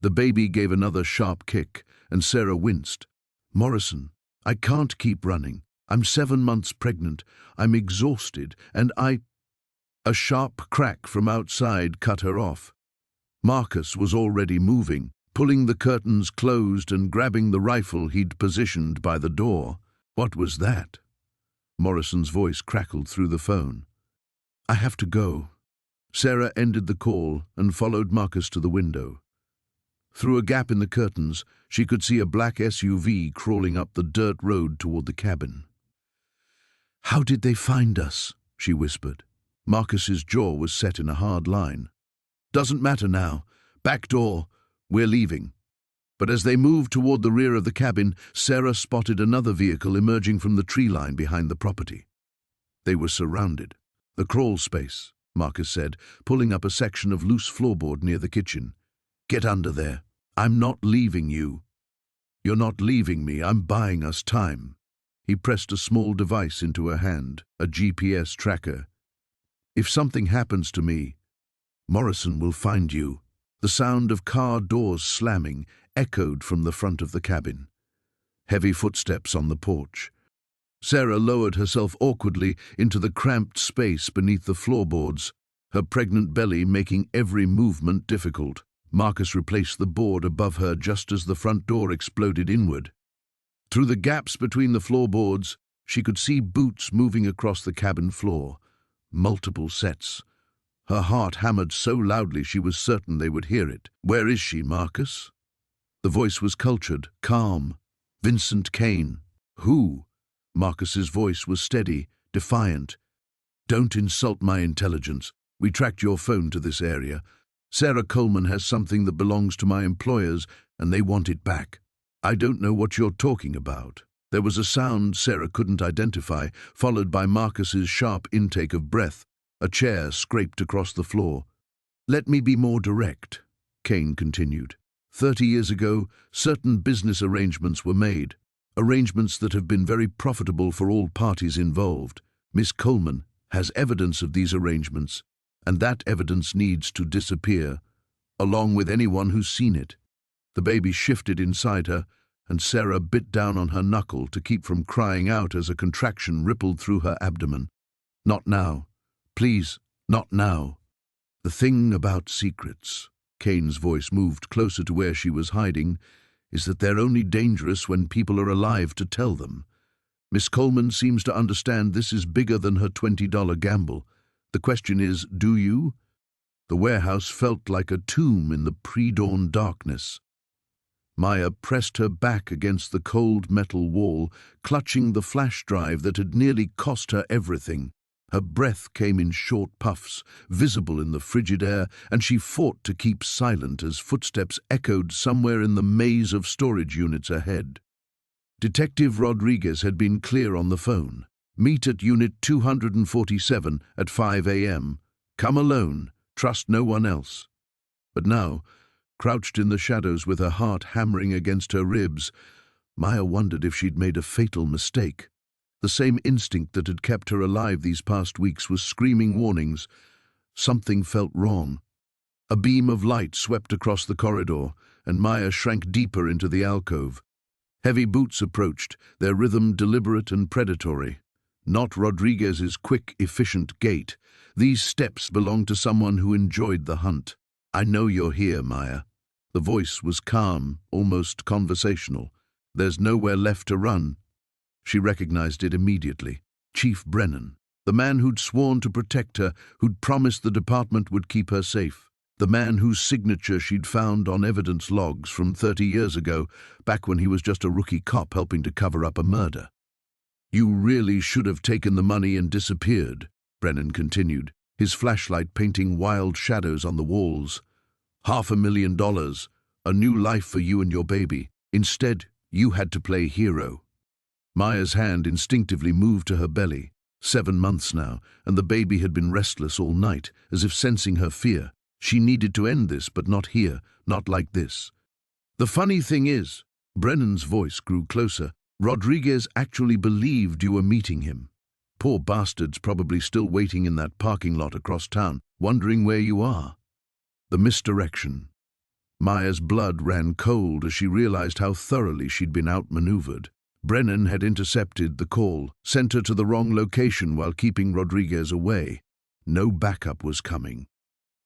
The baby gave another sharp kick, and Sarah winced. Morrison, I can't keep running. I'm 7 months pregnant. I'm exhausted, and A sharp crack from outside cut her off. Marcus was already moving, pulling the curtains closed and grabbing the rifle he'd positioned by the door. What was that? Morrison's voice crackled through the phone. I have to go. Sarah ended the call and followed Marcus to the window. Through a gap in the curtains, she could see a black SUV crawling up the dirt road toward the cabin. How did they find us? She whispered. Marcus's jaw was set in a hard line. Doesn't matter now. Back door. We're leaving. But as they moved toward the rear of the cabin, Sarah spotted another vehicle emerging from the tree line behind the property. They were surrounded. The crawl space, Marcus said, pulling up a section of loose floorboard near the kitchen. Get under there. I'm not leaving you. You're not leaving me. I'm buying us time. He pressed a small device into her hand, a GPS tracker. If something happens to me, Morrison will find you. The sound of car doors slamming echoed from the front of the cabin. Heavy footsteps on the porch. Sarah lowered herself awkwardly into the cramped space beneath the floorboards, her pregnant belly making every movement difficult. Marcus replaced the board above her just as the front door exploded inward. Through the gaps between the floorboards, she could see boots moving across the cabin floor. Multiple sets. Her heart hammered so loudly she was certain they would hear it. Where is she, Marcus? The voice was cultured, calm. Vincent Kane. Who? Marcus's voice was steady, defiant. Don't insult my intelligence. We tracked your phone to this area. Sarah Coleman has something that belongs to my employers, and they want it back. I don't know what you're talking about. There was a sound Sarah couldn't identify, followed by Marcus's sharp intake of breath. A chair scraped across the floor. Let me be more direct, Kane continued. 30 years ago, certain business arrangements were made, arrangements that have been very profitable for all parties involved. Miss Coleman has evidence of these arrangements, and that evidence needs to disappear, along with anyone who's seen it. The baby shifted inside her, and Sarah bit down on her knuckle to keep from crying out as a contraction rippled through her abdomen. Not now. Please, not now. The thing about secrets, Kane's voice moved closer to where she was hiding, is that they're only dangerous when people are alive to tell them. Miss Coleman seems to understand this is bigger than her $20 gamble. The question is, do you? The warehouse felt like a tomb in the pre-dawn darkness. Maya pressed her back against the cold metal wall, clutching the flash drive that had nearly cost her everything. Her breath came in short puffs, visible in the frigid air, and she fought to keep silent as footsteps echoed somewhere in the maze of storage units ahead. Detective Rodriguez had been clear on the phone. Meet at Unit 247 at 5 a.m. Come alone. Trust no one else. But now, crouched in the shadows with her heart hammering against her ribs, Maya wondered if she'd made a fatal mistake. The same instinct that had kept her alive these past weeks was screaming warnings. Something felt wrong. A beam of light swept across the corridor, and Maya shrank deeper into the alcove. Heavy boots approached, their rhythm deliberate and predatory. Not Rodriguez's quick, efficient gait. These steps belonged to someone who enjoyed the hunt. I know you're here, Maya. The voice was calm, almost conversational. There's nowhere left to run. She recognized it immediately. Chief Brennan, the man who'd sworn to protect her, who'd promised the department would keep her safe. The man whose signature she'd found on evidence logs from 30 years ago, back when he was just a rookie cop helping to cover up a murder. You really should have taken the money and disappeared, Brennan continued, his flashlight painting wild shadows on the walls. $500,000, a new life for you and your baby. Instead, you had to play hero. Maya's hand instinctively moved to her belly. 7 months now, and the baby had been restless all night, as if sensing her fear. She needed to end this, but not here, not like this. The funny thing is, Brennan's voice grew closer. Rodriguez actually believed you were meeting him. Poor bastard's probably still waiting in that parking lot across town, wondering where you are. The misdirection. Maya's blood ran cold as she realized how thoroughly she'd been outmaneuvered. Brennan had intercepted the call, sent her to the wrong location while keeping Rodriguez away. No backup was coming.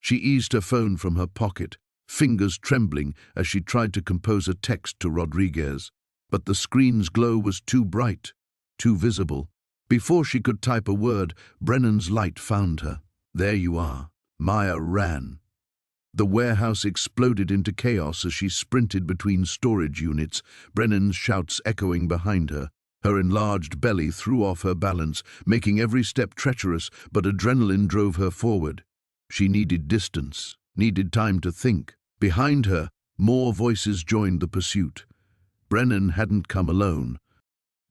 She eased her phone from her pocket, fingers trembling as she tried to compose a text to Rodriguez. But the screen's glow was too bright, too visible. Before she could type a word, Brennan's light found her. There you are. Maya ran. The warehouse exploded into chaos as she sprinted between storage units, Brennan's shouts echoing behind her. Her enlarged belly threw off her balance, making every step treacherous, but adrenaline drove her forward. She needed distance, needed time to think. Behind her, more voices joined the pursuit. Brennan hadn't come alone.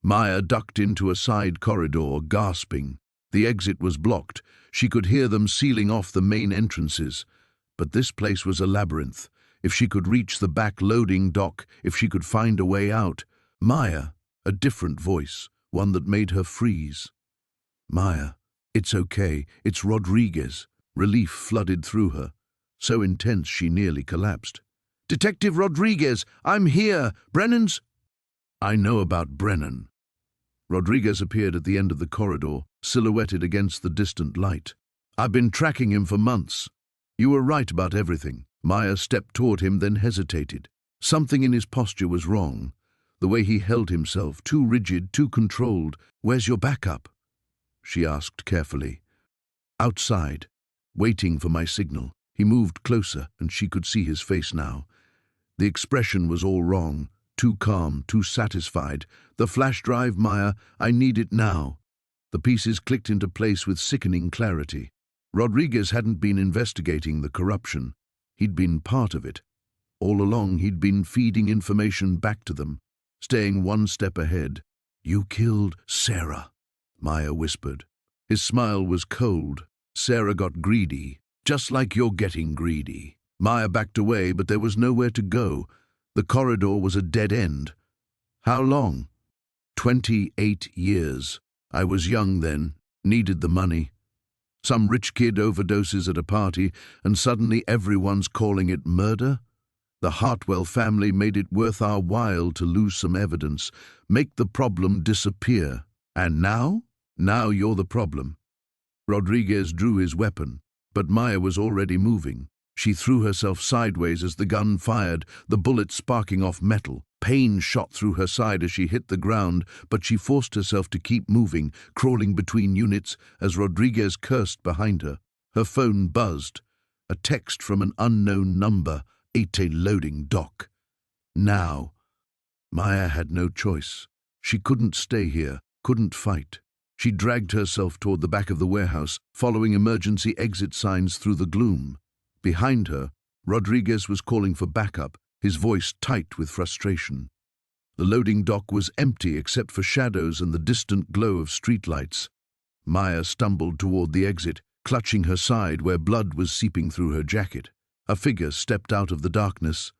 Maya ducked into a side corridor, gasping. The exit was blocked. She could hear them sealing off the main entrances. But this place was a labyrinth. If she could reach the back loading dock, if she could find a way out. Maya, a different voice, one that made her freeze. Maya, it's okay, it's Rodriguez. Relief flooded through her, so intense she nearly collapsed. Detective Rodriguez, I'm here. Brennan's... I know about Brennan. Rodriguez appeared at the end of the corridor, silhouetted against the distant light. I've been tracking him for months. You were right about everything. Maya stepped toward him, then hesitated. Something in his posture was wrong. The way he held himself, too rigid, too controlled. Where's your backup? She asked carefully. Outside, waiting for my signal. He moved closer, and she could see his face now. The expression was all wrong. Too calm, too satisfied. The flash drive, Maya, I need it now. The pieces clicked into place with sickening clarity. Rodriguez hadn't been investigating the corruption. He'd been part of it. All along, he'd been feeding information back to them, staying one step ahead. You killed Sarah, Maya whispered. His smile was cold. Sarah got greedy, just like you're getting greedy. Maya backed away, but there was nowhere to go. The corridor was a dead end. How long? 28 years. I was young then, needed the money. Some rich kid overdoses at a party, and suddenly everyone's calling it murder? The Hartwell family made it worth our while to lose some evidence, make the problem disappear. And now? Now you're the problem. Rodriguez drew his weapon, but Maya was already moving. She threw herself sideways as the gun fired, the bullet sparking off metal. Pain shot through her side as she hit the ground, but she forced herself to keep moving, crawling between units as Rodriguez cursed behind her. Her phone buzzed. A text from an unknown number, a loading dock. Now. Maya had no choice. She couldn't stay here, couldn't fight. She dragged herself toward the back of the warehouse, following emergency exit signs through the gloom. Behind her, Rodriguez was calling for backup, his voice tight with frustration. The loading dock was empty except for shadows and the distant glow of streetlights. Maya stumbled toward the exit, clutching her side where blood was seeping through her jacket. A figure stepped out of the darkness,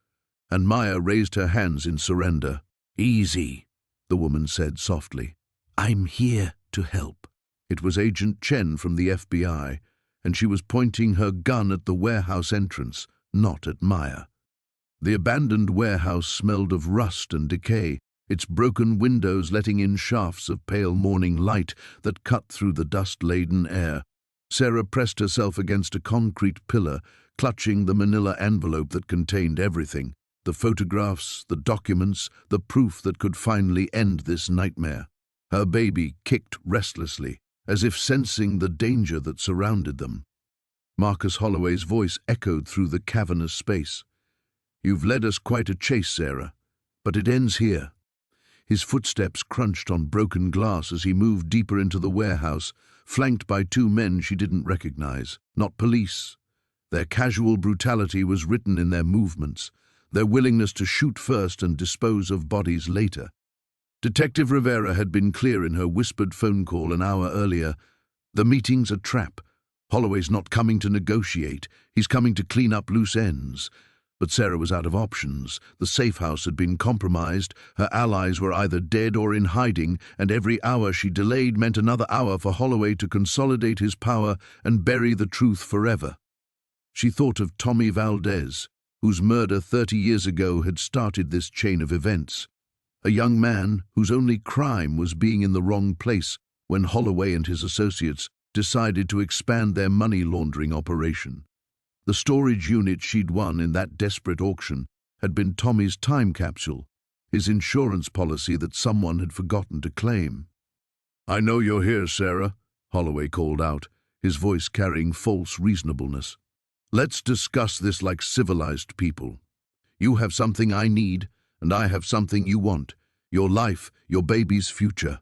and Maya raised her hands in surrender. Easy, the woman said softly. I'm here to help. It was Agent Chen from the FBI, and she was pointing her gun at the warehouse entrance, not at Maya. The abandoned warehouse smelled of rust and decay, its broken windows letting in shafts of pale morning light that cut through the dust-laden air. Sarah pressed herself against a concrete pillar, clutching the manila envelope that contained everything, the photographs, the documents, the proof that could finally end this nightmare. Her baby kicked restlessly, as if sensing the danger that surrounded them. Marcus Holloway's voice echoed through the cavernous space. You've led us quite a chase, Sarah, but it ends here. His footsteps crunched on broken glass as he moved deeper into the warehouse, flanked by two men she didn't recognize, not police. Their casual brutality was written in their movements, their willingness to shoot first and dispose of bodies later. Detective Rivera had been clear in her whispered phone call an hour earlier. The meeting's a trap. Holloway's not coming to negotiate. He's coming to clean up loose ends. But Sarah was out of options. The safe house had been compromised, her allies were either dead or in hiding, and every hour she delayed meant another hour for Holloway to consolidate his power and bury the truth forever. She thought of Tommy Valdez, whose murder 30 years ago had started this chain of events. A young man whose only crime was being in the wrong place when Holloway and his associates decided to expand their money laundering operation. The storage unit she'd won in that desperate auction had been Tommy's time capsule, his insurance policy that someone had forgotten to claim. "I know you're here, Sarah," Holloway called out, his voice carrying false reasonableness. "Let's discuss this like civilized people. You have something I need, and I have something you want. Your life, your baby's future."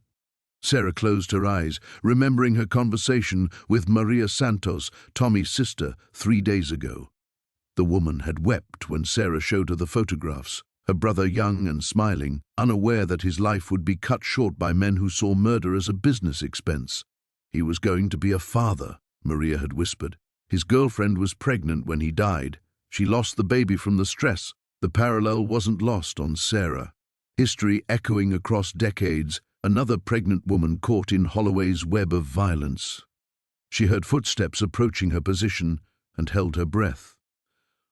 Sarah closed her eyes, remembering her conversation with Maria Santos, Tommy's sister, 3 days ago. The woman had wept when Sarah showed her the photographs, her brother young and smiling, unaware that his life would be cut short by men who saw murder as a business expense. He was going to be a father, Maria had whispered. His girlfriend was pregnant when he died. She lost the baby from the stress. The parallel wasn't lost on Sarah. History echoing across decades, another pregnant woman caught in Holloway's web of violence. She heard footsteps approaching her position and held her breath.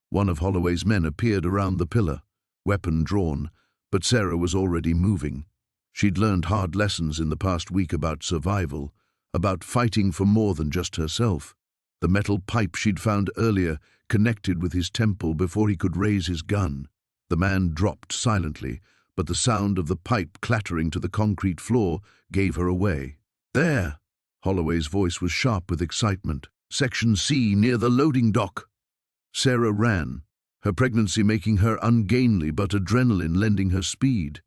One of Holloway's men appeared around the pillar, weapon drawn, but Sarah was already moving. She'd learned hard lessons in the past week about survival, about fighting for more than just herself. The metal pipe she'd found earlier connected with his temple before he could raise his gun. The man dropped silently, but the sound of the pipe clattering to the concrete floor gave her away. "There!" Holloway's voice was sharp with excitement. "Section C, near the loading dock." Sarah ran, her pregnancy making her ungainly but adrenaline lending her speed.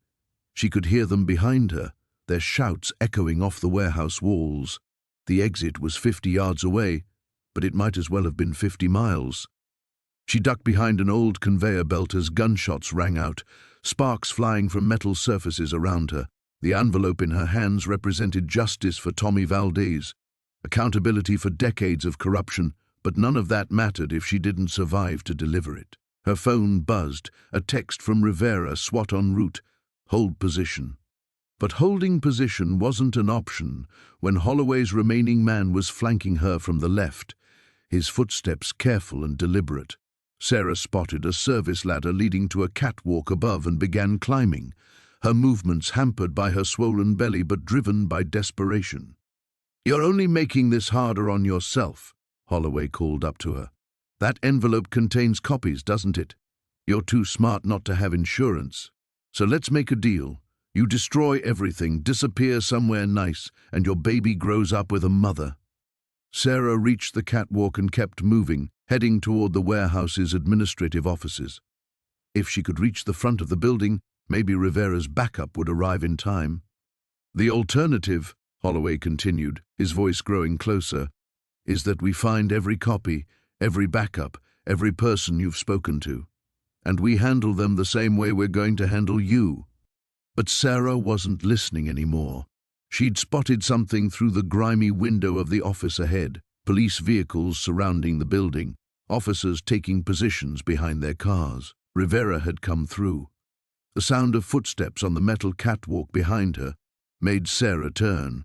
She could hear them behind her, their shouts echoing off the warehouse walls. The exit was 50 yards away, but it might as well have been 50 miles. She ducked behind an old conveyor belt as gunshots rang out, sparks flying from metal surfaces around her. The envelope in her hands represented justice for Tommy Valdez, accountability for decades of corruption, but none of that mattered if she didn't survive to deliver it. Her phone buzzed, a text from Rivera, SWAT en route, hold position. But holding position wasn't an option when Holloway's remaining man was flanking her from the left, his footsteps careful and deliberate. Sarah spotted a service ladder leading to a catwalk above and began climbing, her movements hampered by her swollen belly but driven by desperation. "You're only making this harder on yourself," Holloway called up to her. "That envelope contains copies, doesn't it? You're too smart not to have insurance. So let's make a deal. You destroy everything, disappear somewhere nice, and your baby grows up with a mother." Sarah reached the catwalk and kept moving, heading toward the warehouse's administrative offices. If she could reach the front of the building, maybe Rivera's backup would arrive in time. "The alternative," Holloway continued, his voice growing closer, "is that we find every copy, every backup, every person you've spoken to. And we handle them the same way we're going to handle you." But Sarah wasn't listening anymore. She'd spotted something through the grimy window of the office ahead, police vehicles surrounding the building, officers taking positions behind their cars. Rivera had come through. The sound of footsteps on the metal catwalk behind her made Sarah turn.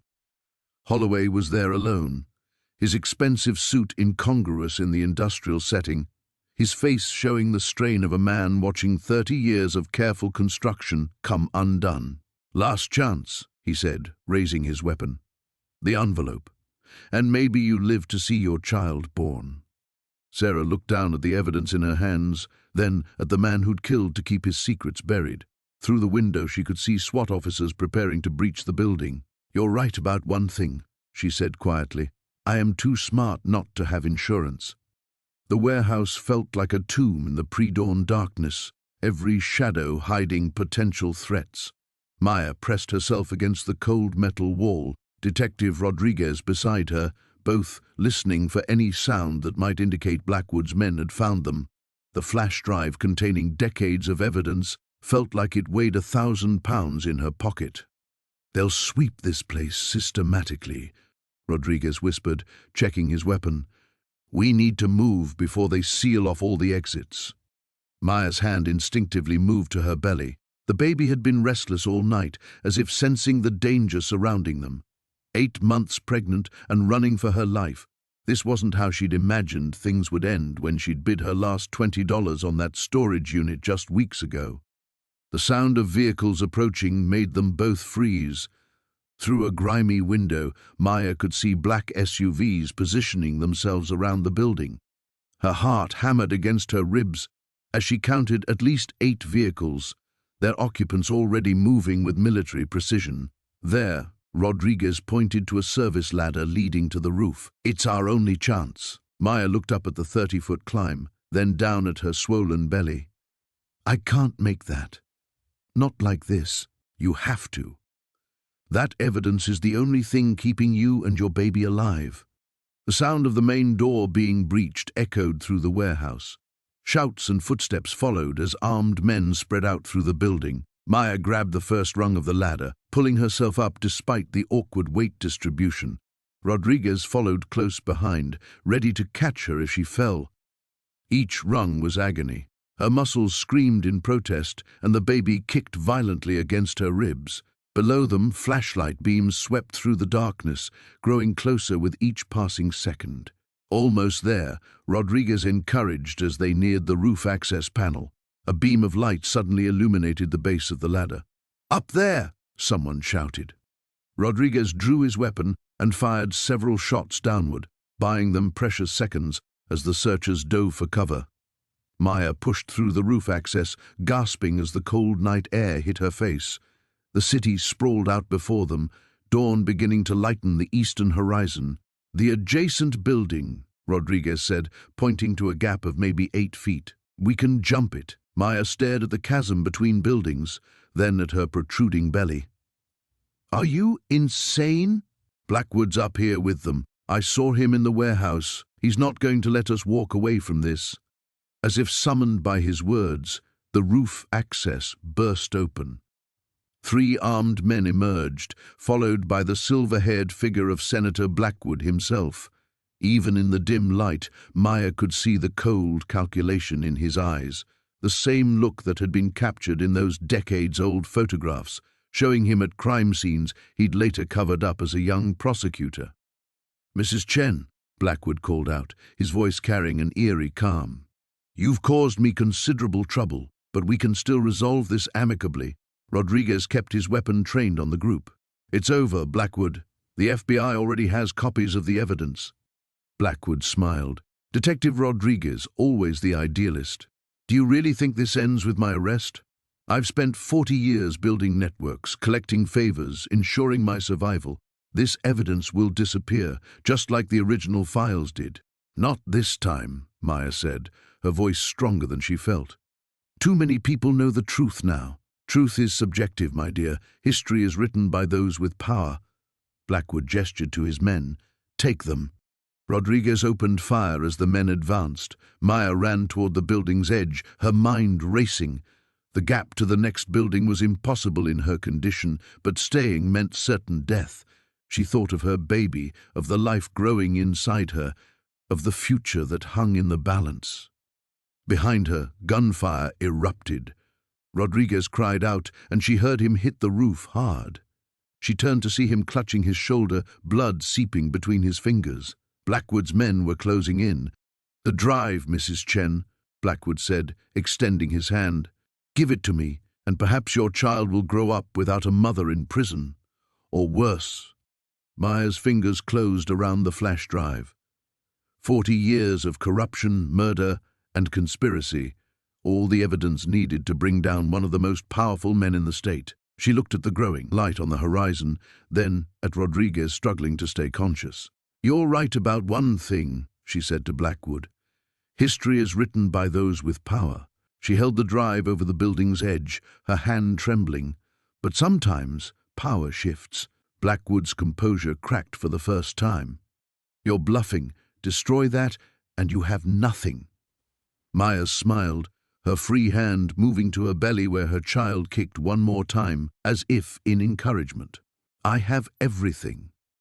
Holloway was there alone, his expensive suit incongruous in the industrial setting, his face showing the strain of a man watching 30 years of careful construction come undone. "Last chance," he said, raising his weapon. "The envelope. And maybe you live to see your child born." Sarah looked down at the evidence in her hands, then at the man who'd killed to keep his secrets buried. Through the window she could see SWAT officers preparing to breach the building. "You're right about one thing," she said quietly. "I am too smart not to have insurance." The warehouse felt like a tomb in the pre-dawn darkness, every shadow hiding potential threats. Maya pressed herself against the cold metal wall, Detective Rodriguez beside her, both listening for any sound that might indicate Blackwood's men had found them. The flash drive containing decades of evidence felt like it weighed 1,000 pounds in her pocket. "They'll sweep this place systematically," Rodriguez whispered, checking his weapon. "We need to move before they seal off all the exits." Maya's hand instinctively moved to her belly. The baby had been restless all night, as if sensing the danger surrounding them. 8 months pregnant and running for her life. This wasn't how she'd imagined things would end when she'd bid her last $20 on that storage unit just weeks ago. The sound of vehicles approaching made them both freeze. Through a grimy window, Maya could see black SUVs positioning themselves around the building. Her heart hammered against her ribs as she counted at least 8 vehicles, their occupants already moving with military precision. There, Rodriguez pointed to a service ladder leading to the roof. "It's our only chance." Maya looked up at the 30-foot climb, then down at her swollen belly. "I can't make that. Not like this. You have to. That evidence is the only thing keeping you and your baby alive." The sound of the main door being breached echoed through the warehouse. Shouts and footsteps followed as armed men spread out through the building. Maya grabbed the first rung of the ladder, pulling herself up despite the awkward weight distribution. Rodriguez followed close behind, ready to catch her if she fell. Each rung was agony. Her muscles screamed in protest, and the baby kicked violently against her ribs. Below them, flashlight beams swept through the darkness, growing closer with each passing second. Almost there, Rodriguez encouraged as they neared the roof access panel. A beam of light suddenly illuminated the base of the ladder. "Up there!" someone shouted. Rodriguez drew his weapon and fired several shots downward, buying them precious seconds as the searchers dove for cover. Maya pushed through the roof access, gasping as the cold night air hit her face. The city sprawled out before them, dawn beginning to lighten the eastern horizon. "The adjacent building," Rodriguez said, pointing to a gap of maybe 8 feet. "We can jump it." Maya stared at the chasm between buildings, then at her protruding belly. "Are you insane?" "Blackwood's up here with them. I saw him in the warehouse. He's not going to let us walk away from this." As if summoned by his words, the roof access burst open. 3 armed men emerged, followed by the silver-haired figure of Senator Blackwood himself. Even in the dim light, Maya could see the cold calculation in his eyes, the same look that had been captured in those decades-old photographs, showing him at crime scenes he'd later covered up as a young prosecutor. "Mrs. Chen," Blackwood called out, his voice carrying an eerie calm. "You've caused me considerable trouble, but we can still resolve this amicably." Rodriguez kept his weapon trained on the group. "It's over, Blackwood. The FBI already has copies of the evidence." Blackwood smiled. "Detective Rodriguez, always the idealist. Do you really think this ends with my arrest? I've spent 40 years building networks, collecting favors, ensuring my survival. This evidence will disappear, just like the original files did." "Not this time," Maya said, her voice stronger than she felt. "Too many people know the truth now. Truth is subjective, my dear. History is written by those with power." Blackwood gestured to his men. "Take them." Rodriguez opened fire as the men advanced. Maya ran toward the building's edge, her mind racing. The gap to the next building was impossible in her condition, but staying meant certain death. She thought of her baby, of the life growing inside her, of the future that hung in the balance. Behind her, gunfire erupted. Rodriguez cried out, and she heard him hit the roof hard. She turned to see him clutching his shoulder, blood seeping between his fingers. Blackwood's men were closing in. "The drive, Mrs. Chen," Blackwood said, extending his hand. "Give it to me, and perhaps your child will grow up without a mother in prison. Or worse." Maya's fingers closed around the flash drive. 40 years of corruption, murder, and conspiracy. All the evidence needed to bring down one of the most powerful men in the state. She looked at the growing light on the horizon, then at Rodriguez struggling to stay conscious. "You're right about one thing," she said to Blackwood. "History is written by those with power." She held the drive over the building's edge, her hand trembling. But sometimes power shifts. Blackwood's composure cracked for the first time. "You're bluffing. Destroy that, and you have nothing." Maya smiled, her free hand moving to her belly where her child kicked one more time, as if in encouragement. "I have everything.